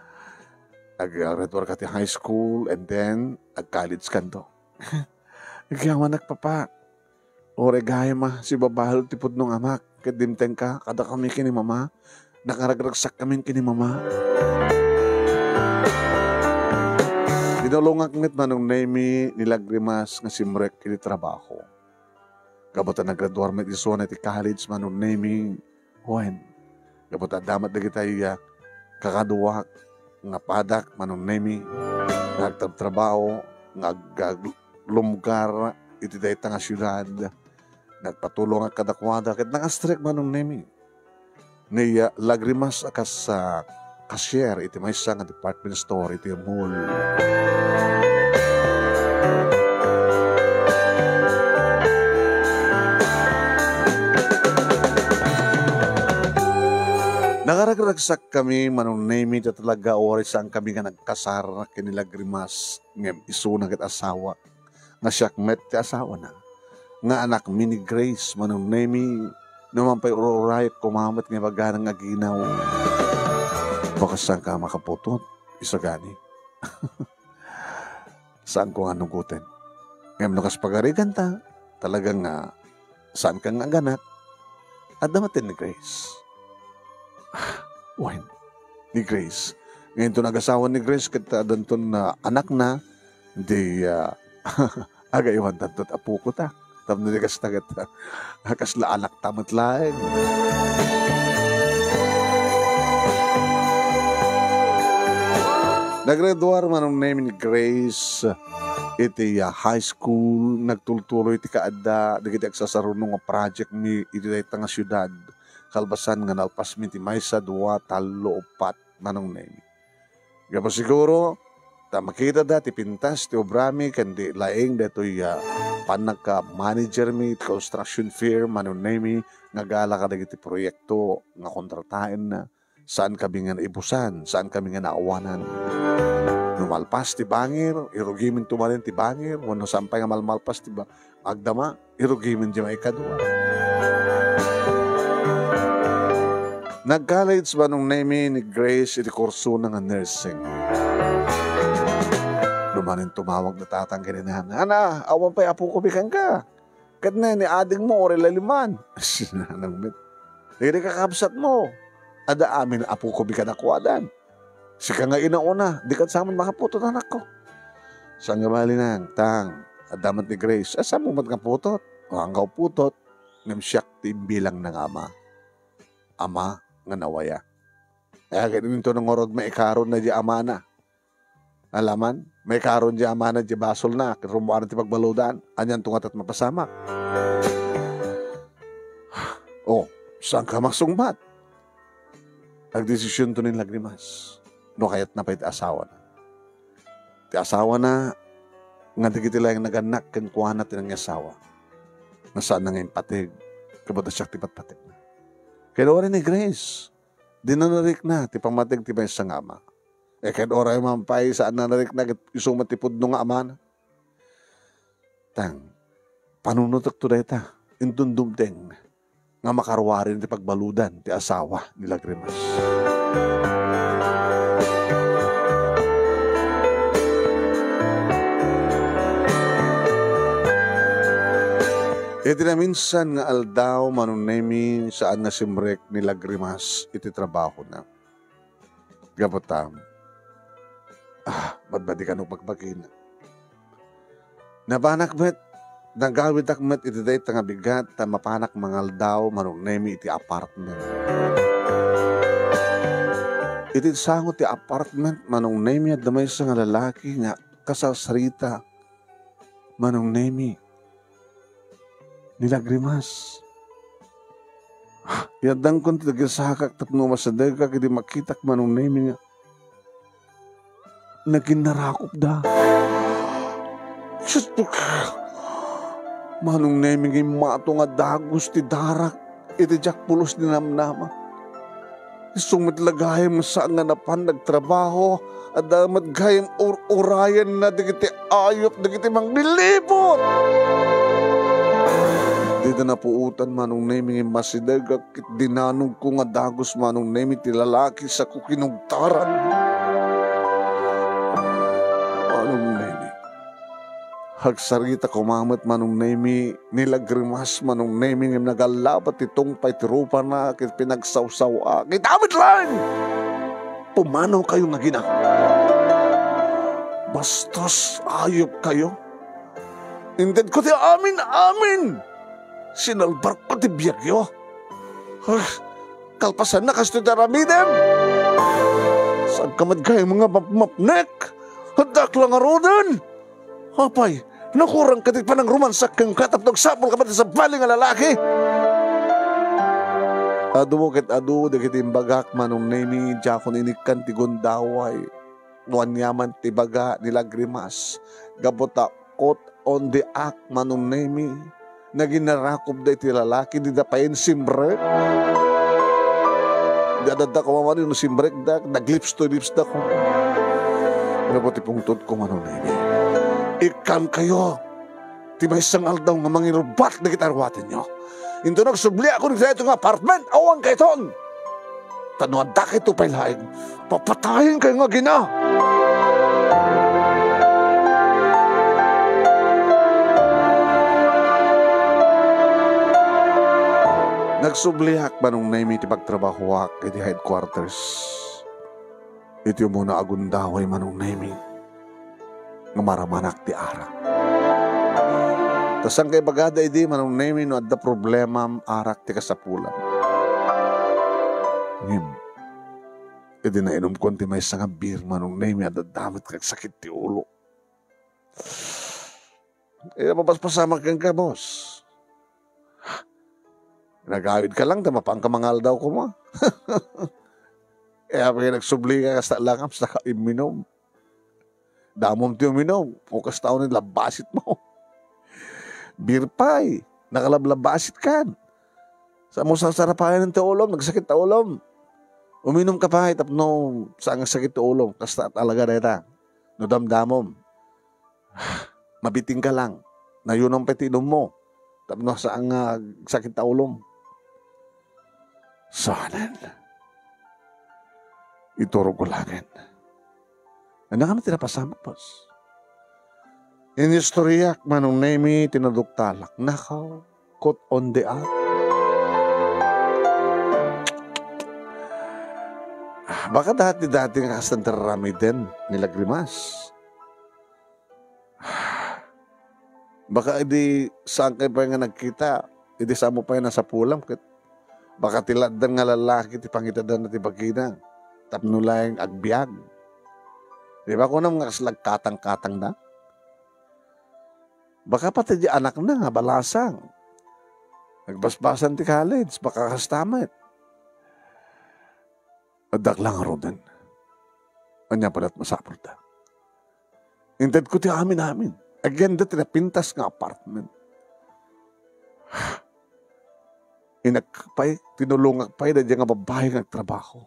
Ag-redwar ka ti high school and then ag-college kanto. Nagyaman nagpapa. Oregay ma si babahal tipod nung amak. Kadimteng ka, kada kami kini mama. Nakaragragsak kami kini mama. Dinulungak ngit manong name ni Lagrimas nga simrek kini trabaho. Kabuta naggraduar met iso na ti college manong name. Owen. Kabuta damat na kita kakaduwak nga padak manong nemi nagtrabaho naglumgar iti dayta nga syudad nagpatulong ang kadakwada ket nagastrek manong nemi ni Lagrimas akas sa cashier iti maysa nga department store iti mall. Nakaragragsak kami manong name ito talaga oras saan kami nga nagkasar kini Lagrimas ngem isuna ket asawa nga siyakmet ti asawa na nga anak mini Grace manong name naman pa'y urorayat kumamat nga baganang aginaw bakas saan ka makaputot isa gani saan ko nga nugutin ngem nakas pagarigan ta talagang saan ka nga ganat at damatin ni Grace. Wine ni Grace. Ngayon ito nag-asawa ni Grace kita danton na anak na di agaywan danton apo ko ta. Tapos na kas tagat kasla anak tamat lain. Nagreduar manong name ni Grace iti high school, nagtultuloy ti kaadda, dagiti agsasarunong nga project mi iti dayta nga syudad, kalbasan nga nalpas mi ti maysa, 2, 3, 4, manong nemi. Gapa siguro, makita da, ti pintas, ti obrami, kandi laeng dato'y panagka-manager mi, ti construction firm, manong nemi, nga gala ka dagiti proyekto, nga kontratain na, saan kami nga naibusan, saan kami nga naawanan. Numalpas ti bangir, irugimin tumalin ti bangir, wano sampay nga malmalpas ti agdama, irugimin di maikadua. Nag-college ba nung nemi ni Grace iti kurso nga nursing? Lumanin tumawag na tatang kininahan, Ana, awan pa'y apo ko bikan ka. Kat na ni ading mo, ori laliman. Sinanagmit. Hindi kakabsat mo. Ada amin apo ko bikan ako adan. Sika nga inauna, di kat saman makaputot anak ko. Saan nga malinang, tang, adamat ni Grace, saan mo mat nga putot? O hanggaw putot, namsyak timbilang ng ama. Ama nga nawaya. Kaya ganun ito ng orod may ikaron na di ama na. Alaman, may karon di ama na di basol na, kirumuan ti pagbaludan, anyan tungat at mapasamak. Oh, saan ka masungmat? Nagdesisyon to nin lagrimas. No kayat na pa iti asawa na. Ti asawa na, nga digiti lang naganak kan kuhanat ng asawa. Nasaan na ngayon patig, kabata siya ti patpatig na. Kaya rin ni Grace, dinanarik na, ti pamatig ti may isang ama. Kaya oray mampay, saan nanarik na, isumatipod nung ama na. Tang, panunutok to dahi ta, intundumteng, nga makarwarin ti pagbaludan, ti asawa ni Lagrimas. Iti na minsan nga aldaw manunemi saan na simrek ni Lagrimas iti trabaho na. Gapotam, madbadi ka nung pagpagina. Nabanak met, nagawid akmet iti day nga bigat, mapanak mangal daw manunemi iti apartment. Iti sangot ti apartment manunemi at damay sa nga lalaki nga kasasarita manunemi ni Lagrimas. Yadang kung tagisakak tapno masadag ka kiti makitak manunemi nga naginarakop da. Manunemi nga mato nga dagos ti darak iti jak pulos ni namnama. Isungit lagayam saan nga napan nagtrabaho at damat gayam urayan na digiti ayop digiti manglilibot. Dito na puutan manong nemi masidag at dinanong ko nga dagos manong nemi ti lalaki sa kukinugtaran. Manong nemi. Hagsarita kumamat manong nemi ni Lagrimas manong nemi ng nagalabat itong paitrupa na kit pinagsawsawa. Kitamit lang! Pumanaw kayo na gina. Bastos ayop kayo. Inded ko ti amin! Sinalbar ko ti biyagyo. Kalpasan na kasto daramidem. Saan ka madgay mga mapnek? Hadak lang arodan. Apay, nakurang ka ti panang rumansak kang katapnog sapol ka pati sa bali nga lalaki. Adu mo kit adu, dagiti imbagak manong nemi, jakon inikan ti gondaway. Nuan yaman ti baga ni Lagrimas. Gabota kot on the act manong nemi. Naginarakop da iti lalaki, di da pain simbrek. Di adada ko mamani no simbrek da, naglips to lips da ko. Ano po tipungtod ko manunemi. Ikan kayo, ti may sangal daw nga mangirubat na kitarwatin nyo. Ito nagsubli ako nito itong apartment, awang kayo ton. Tanuan da kayo pa'y laing, papatayin kayo nga gina. Nagsubliak manong nemi ti pagtrabahuak iti headquarters. Iti muna agundaway manong nemi nga maramanak ti arak. Tasang kay bagada idi manong nemi no adda problema arak ti kasapulan. Ngim, iti na inom kon ti may nga beer manong nemi adda damit kag sakit ti ulo. Mapaspasamak kang ka, boss. Nagawid ka lang, tamapang kamangal daw ko mo. Kaya pag nagsubli ka sa langam, sa iminom. Damom ti uminom, o kas tao nila, basit mo. Birpay, nakalablabasit kan. Sa mo sa sarapayan ng teolom, nagsakit teolom. Uminom ka pa, tapno sa ang sakit teolom, kasta talaga na no damdamom. Mabiting ka lang, na yun ang petinom mo. Tapno sa ang sakit teolom. Sanan, ituro ko langin. Ano ka na tinapasamak, boss? In istorya, manong nemi, tinaduktalak. Nakaw, caught on the act. Baka dati-dati nga kastantarami din nilagrimas. Baka hindi saan kayo pa nga nagkita, hindi sa mo pa yung nasa pulam. Baka tiladan nga lalaki, tipangitadan na tipagina. Tapno lang agbyag. Di ba kung nga kaslag-katang-katang na? Baka pati di anak na nga, balasang. Nagbasbasan ti college, baka kastamat. Adak lang rodan. Anya palat masapol ta. Inted ko ti amin. Again, dati napintas nga apartment. Inagpay, tinulungagpay na diyan nga babae nga trabaho.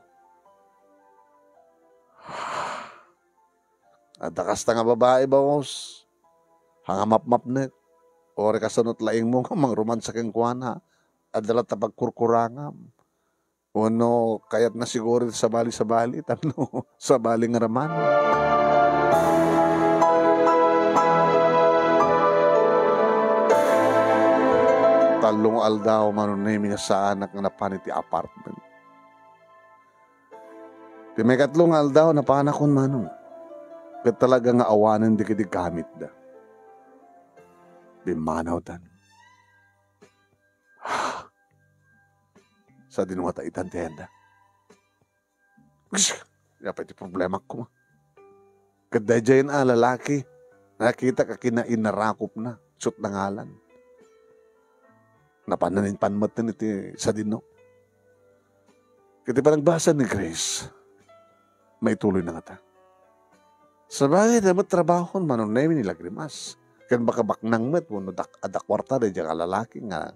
At akasta nga babae ba, boss? Hangamap-map net. Ore kasunot laing mo nga mang romansa keng kuwana. Adala tapagkurkurangam. Uno, kayat na siguro sa bali, tapno sa bali nga raman. Talong aldaw manunay nga sa anak nga napanit ti apartment. Di may katlong aldaw napanakon manong. Kat talaga nga awanan di kiti gamit da. Di manaw dan. Sa dinuwata itan tenda. Dapat yung problema ko. Kadadyayin lalaki. Nakita ka kinainarakop na. Shoot na ngalan. Napananin panmat na iti sa dino. Kati pa nagbasa ni Grace. May tuloy na nga ta. Sa bagay na matrabahon manong namin nilagrimas. Kan baka baknang met mo adakwarta na dyan lalaki nga.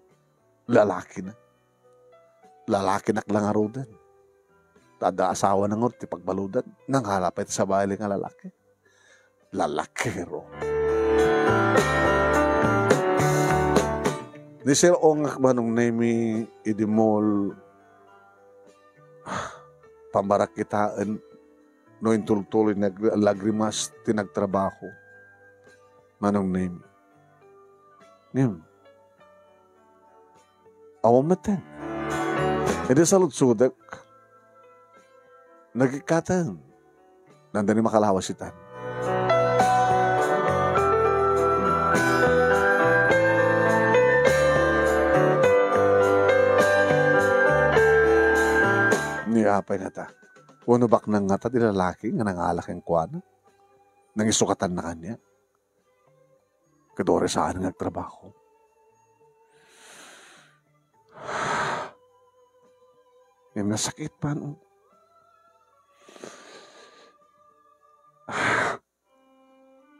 Lalaki na. Lalaki naklang arudan. Tada asawa ng ti pagbaludan. Nang halapit sa bahay nga lalaki. Lalakero. Ni Sir Ongak manong nemi idimol pambarakitaan no intultuloy naglagrimas tinagtrabaho. Manong nemi. Ngayon. Awamatan. Hindi sa lutsudak, nagkikatan. Nandani makalawasitan. Niyapay na ta. Uno bak nang nga ta, di lalaki nga nangalak ang kuwana. Nangisukatan na kanya. Kadore saan nagtrabaho. Yung nasakit pa, no?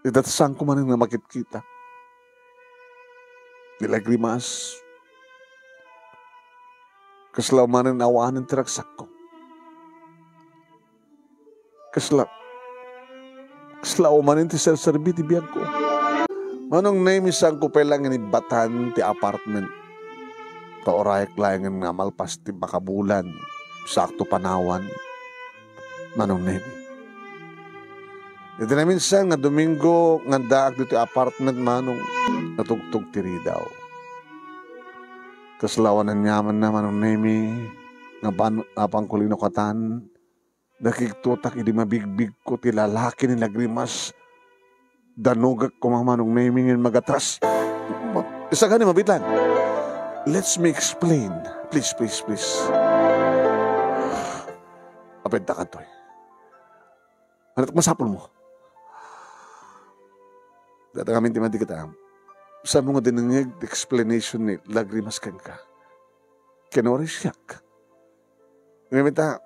Idatasang ko man na makikita. Nilagrimas. Kaslaw man ang awanan tiraksak ko. Kaslaw man ang tisar-sarbi ti biyag ko. Manong naimisang ko pelang inibatan ti apartment. Taorayak layangan nga malpas ti makabulan. Sakto panawan. Manong nemi. Ito na minsan nga Domingo nga daag dito apartment manong natugtog tiri daw. Kaslawan ng yaman na manong nemi nga pangkuling no katan. Nakiktutak idi mabigbig ko ti lalaki ni lagrimas. Danugak ko manong nemi ngin magatras. Isa gani mabitlan. Let's me explain. Please. Apenta ka to. Ano masapol mo? Data kami timati kita. sa mga dinangig explanation ni lagrimas kan ka. Kenori siyak. Ngamita,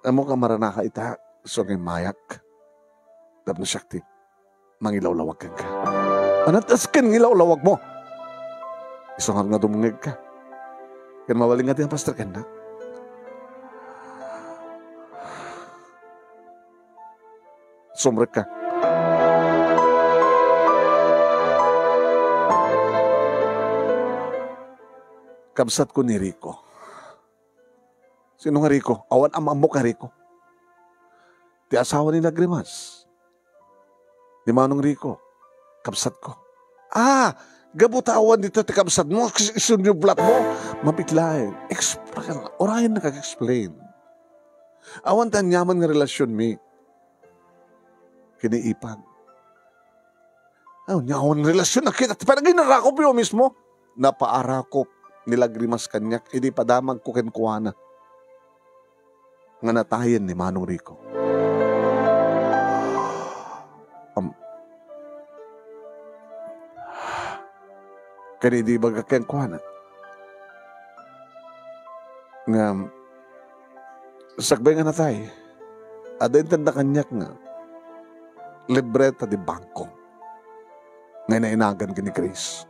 amo ka maranaka ita, so ngay mayak. Tapos siyakti, mangilawlawag kan ka. Anatas kan ngilawlawag mo. Isong nga dumungig ka. Kan mawaling nga din ang pastor kan na. Sumrek ka. Kabsat ko ni Rico. Sino nga Rico? Awan ang amok ka Rico. Ti asawa ni Lagrimas. Di manong Rico. Kabsat ko. Gabutawan dito ti kabsat mo. Isun yung blat mo. Mapitlain. Orayan na kag-explain. Awan tanyaman nga relasyon mi. Kiniipag. Awan relasyon na kita. Parang ginarakop yun mismo. Napaarakop. Nilagrimas kanyak, hindi padamag ko kenkuana. Nga natayan ni Manong Rico. Kaya di baga kenkuana. Nga, sakbay nga natay, ada yung tanda kanyak nga, libreta di bangko. Ngayon na inagan ka ni Grace.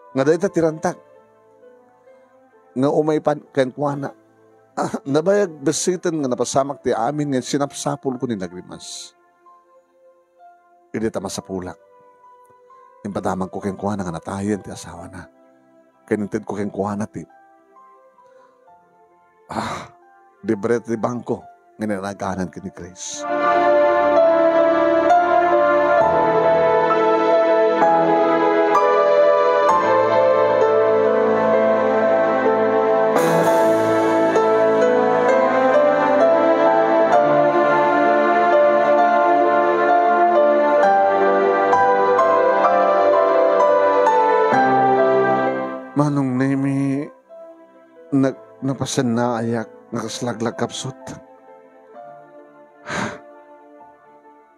Nga dahil tirantak. Nga umaypan kenkuana. Nabayag besitan nga napasamak ti amin nga sinapsapul ko ni Lagrimas. Hindi ta masapulak. Yung padamang ko kenkuana nga natayan ti asawa na. Kinintid ko kenkuana ti. Libret di bangko. Nga niraganan ka ni Grace. Manong Nemi, napasan na ayak, nakaslaglag kapsot.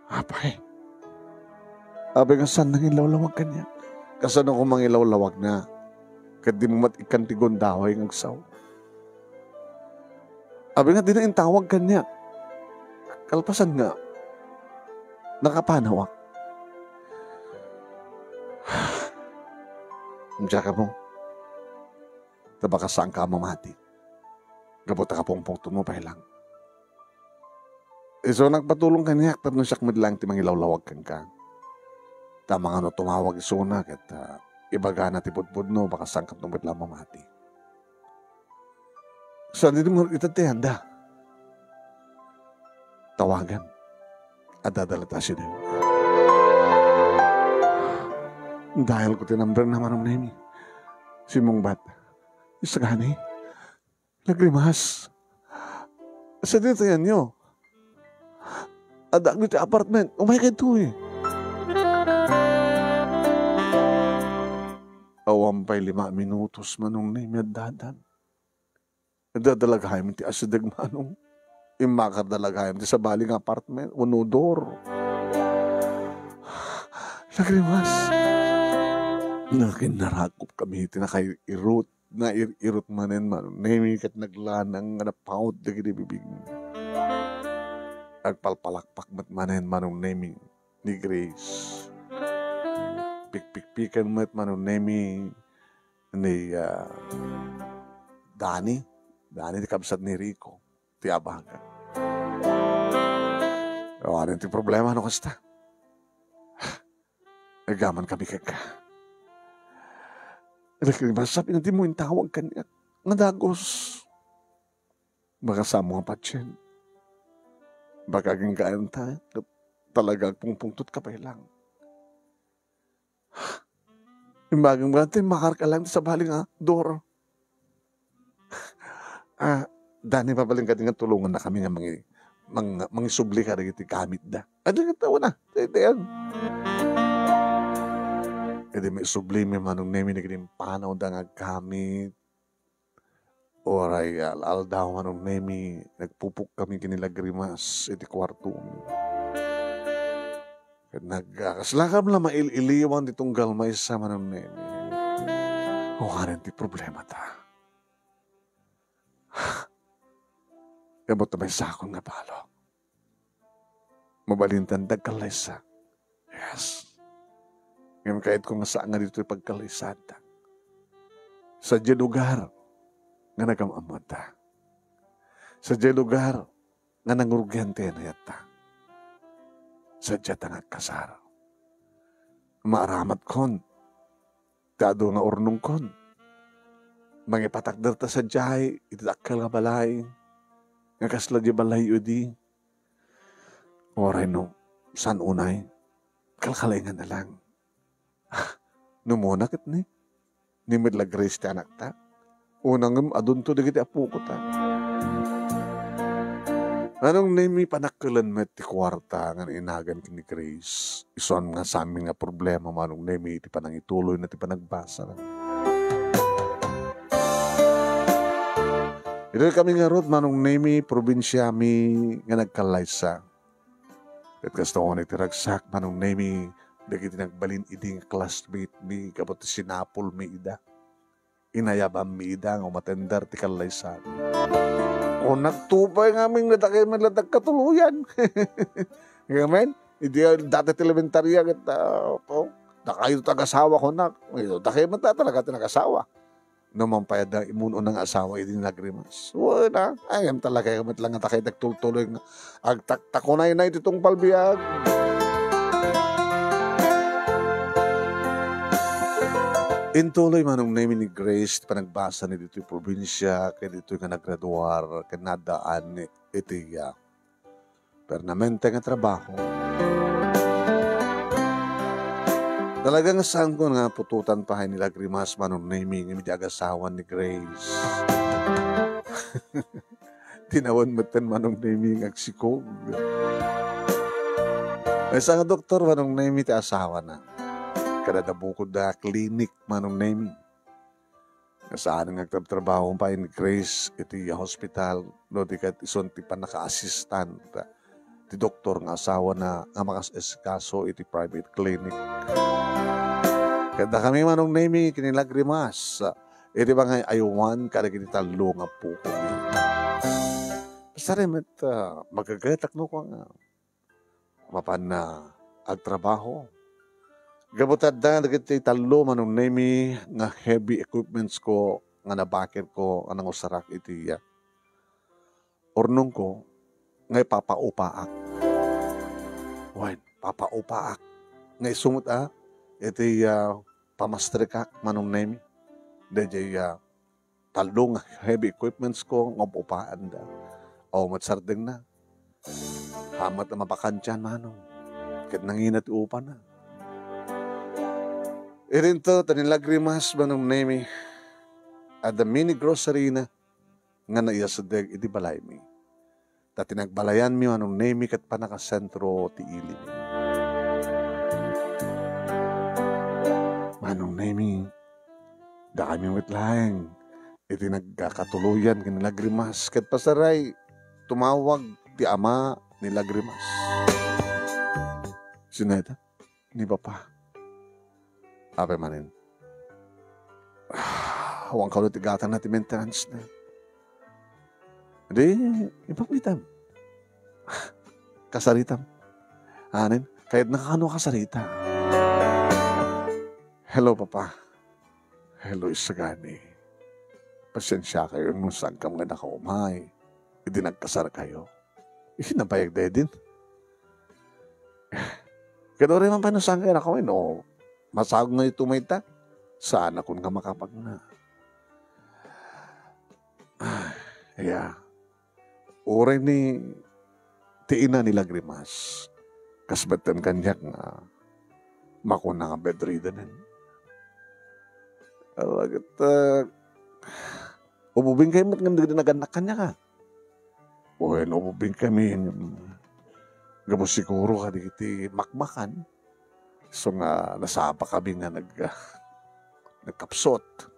Apay, abay nga saan nang ilawlawag ka niya? Kasan ako mang ilawlawag na, kad di mo matikan ti gondaway ng agsaw. Abay nga di na intawag ka niya. Kalpasan nga, nakapanawak. Diyan ka mo. Baka saan ka mamati. Gabot ka pong pungtun mo pa lang. So nagpatulong ka niya, tapos siyak midlang ti mangilawlawag kan ka. Tama nga no, tumawag isuna, kat ibaga na ti budbud no, baka saan ka tumit lang mamati. So hindi mo itatihanda. Tawagan. At dadalata siya din. Dahil ko tinamber naman ng Nemi. Si mong bata. Isagani, Lagrimas. Sa dito yan nyo. Adak dito apartment. Umay ka ito eh. Awampay 5 minutos manong Nemi at dadan. Nagdadalagayam ti asidag manong. Imakardalagayam ti sa baling apartment. Unodor. Lagrimas. Nakinarakop kami. Tinakay irot. Na irot manen man. Nemi kat naglanang nga napaut da gini bibig. Agpalpalakpak mat manen manong Nemi ni Grace. Pikpikan mat manong Nemi ni Dani. Dani di kabsat ni Rico. Ti abagan. Ano ti problema no kasta? Nagaman kami kaka. Sabi natin mo yung tawag kanya. Nadagos. Baka sa mga patyen. Baka ginggaan tayo. Talaga pungpungtot ka pa lang. Yung bagang natin, makar ka lang sa baling door. Dani pa baling ka din tulungan na kami nga mangisubli ka rin iti kamit da. Ano nga tawa na? Ito yan. Edi may sublime manong Nemi na ganing panaw da nga gamit. Oray aldaw manong Nemi, nagpupuk kami kinilagrimas iti kwarto. Nagkaslakam na maililiwan ditong galmay sa manong nemi. O kanin ti problema ta. Kabot na may sakon nga palo. Mabalintan dagkalaysa. Yes. Ngayon kahit kung saan nga dito pagkalaysad ta. Sa di lugar nga nagamamot ta. Sa di lugar nga nangurugyante na yata. Sa di nga kasar. Maaramat kon. Tado nga urnong kon. Mangipatakdar ta sa diay, ititakal nga balay. Nga kasla di balay udi. Oray no, san unay? Kalkalingan na lang. Numunak it ni. Ni midla grace ti anak ta. Unang adun to digiti apu ko ta. Anong nimi panakalan met ti kwarta nga inagan kini Grace. Ison nga sa amin nga problema manong nimi ti panangituloy na ti panagbasa. Ito kami nga rod manong nimi probinsya mi nga nagkalaysa. At gusto ko na itiragsak manong nimi dagiti nagbalin iding classmate mi kapot ti sinapol mi ida. Inayabam mi ida nga umatendar ti kalaysa. O nagtupay nga aming natakay man latag katuluyan. Ngayon, hindi dati elementarya kita. Nakayo tag-asawa ko na. Daki man talaga tinag-asawa. Naman pa yada imuno ng asawa, hindi nagrimas. Wala. Ayam talaga kamit lang nga takay nagtultuloy. Agtaktakunay na itong palbiyag. Intuloy manong name ni Grace, panagbasa ni dito yung probinsya, kaya dito yung nagraduar, kanadaan ni itiya. Permanente nga trabaho. Talagang saan ko nga pututan pa nila grimas manong name ni agasawan ni Grace. Tinawan matan manong name ng agsikog. Ay sa doktor manong name ti asawa na. Kada bukod na clinic manong naming. Saan nga nagtatrabaho pa in Grace iti hospital no di kat ison ti panaka-assistant ti doktor nga asawa na nga makasikaso iti private clinic. Kada kami manong naming kinilagrimas iti ba nga ayuan kada kiti talo nga po kami. Basta rin magagatak no ko nga mapan na agtrabaho. Gabutad na nagiti talo manong nemi nga heavy equipments ko nga nabakir ko anang usarak iti ornong ko nga papaupaak. Wan, papaupaak. Nga isumot iti pamastrikak manong nemi. Dahil talo nga heavy equipments ko nga upaan da. O matsardeng na. Hamat na mapakansyan manong. Kahit nanginat upa na. Irinto, tanilagrimas manong nemi at the mini grocery na nga naiyasadeg iti balay mi. Tatinagbalayan mi manong nemi kat panakasentro ti ili. Manong nemi, da kami witlaeng iti nagkakatuluyan kinilagrimas kat pasaray tumawag ti ama nilagrimas. Sineta, ni papa. Ape manin. Huwag ka ulit igatan natin maintenance na. Hindi, ipapitam. Kasaritam. Anin, kahit nakano kasarita. Hello, Papa. Hello, Isagani. Pasensya kayo nung saan ka mga nakaumay. Hindi nagkasar kayo. Nabayag na din. Kaya rin man pa nung saan kayo nakawin, no? Masagong na ito may ta. Saan ako nga makapag na. Kaya, oray ni tiina nila grimas. Kasbatan kanyak nga makuna nga bedridden. Alagat, ububing kayo mat nga naganak kanya ka. Bueno, ububing kami. Gamos siguro ka di makmakan. So nga, nasapa kami nga nagkapsot.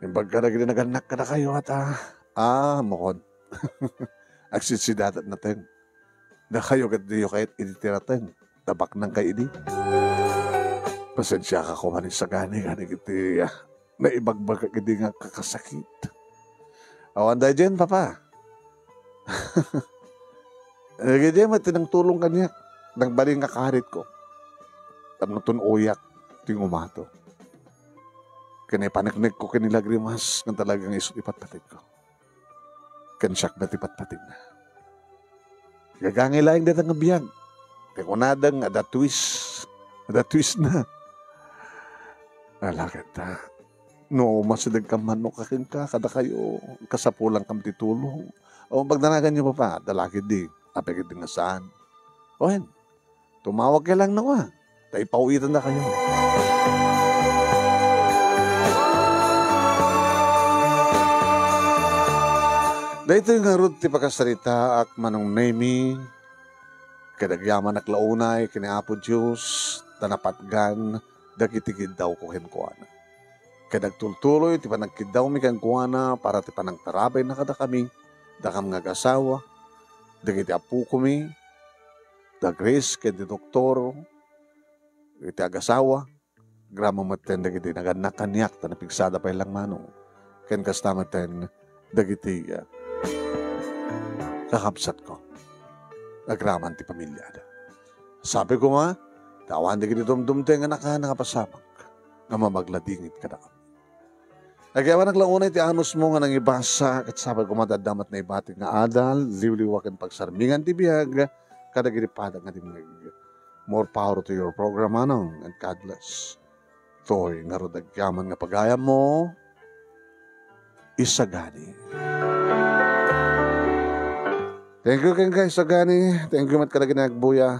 Yung bagka na ginaganak ka na kayo at mukod. Agsisidatat natin. Na kayo kat diyo kahit ititiratin. tabak ng kaidi. Pasensya ka ko manin sa gani iti naibagbag ka nga kakasakit. Awan da dyan, papa. Gaya matinang tulong kanya. Nang baling kakaharit ko. Tamang uyak. Ting umato. Kani panaknik ko kinilagrimas ng talagang isot ipatpatig ko. Kansyak ba't ipatpatig na. Gagangi laing datang nga biyag. Tekunadang ada twist. Ada twist na. Alakit ta. No, masidag ka man no kakin ka. Kada kayo kasapulang kam titulong. O pagdanagan niyo pa dalakit di. Apekit din nga saan. O hen. Tumawag ka lang nawa. Tayo pauwitan na kayo. Dahito yung harod ti pagkasarita ak manong nemi. Kadagyaman naklaunay, kiniapo Diyos, tanapatgan, dagitigid daw ko henkuana. Kadagtultuloy, ti panagkid daw mi kenkuana, para ti panagtarabay na kada kami, dakam nga asawa, dagiti apu kami, dagris, kedi doktor, iti agasawa, gramo maten dagiti naganak kanyak, tanapigsada pa ilang manong, ken kastamaten, dagiti kakapsat ko. Agraman ti pamilyada. Sabi ko nga, tawan di kini dumdumte nga nakapasamak, nga mamagladingit ka na kami. Nagyawa naglaunay ti anos mo nga nang ibasa, at sabi ko matadamat na ibating nga adal, liwliwakan pagsarmingan ti biyag, kadagiripada nga dimig. More power to your program, anong, and God bless. Toy, nga rodagyaman nga pagayam mo, isagani. Thank you, guys, Sagani. Thank you, mat kalagi nagbuya.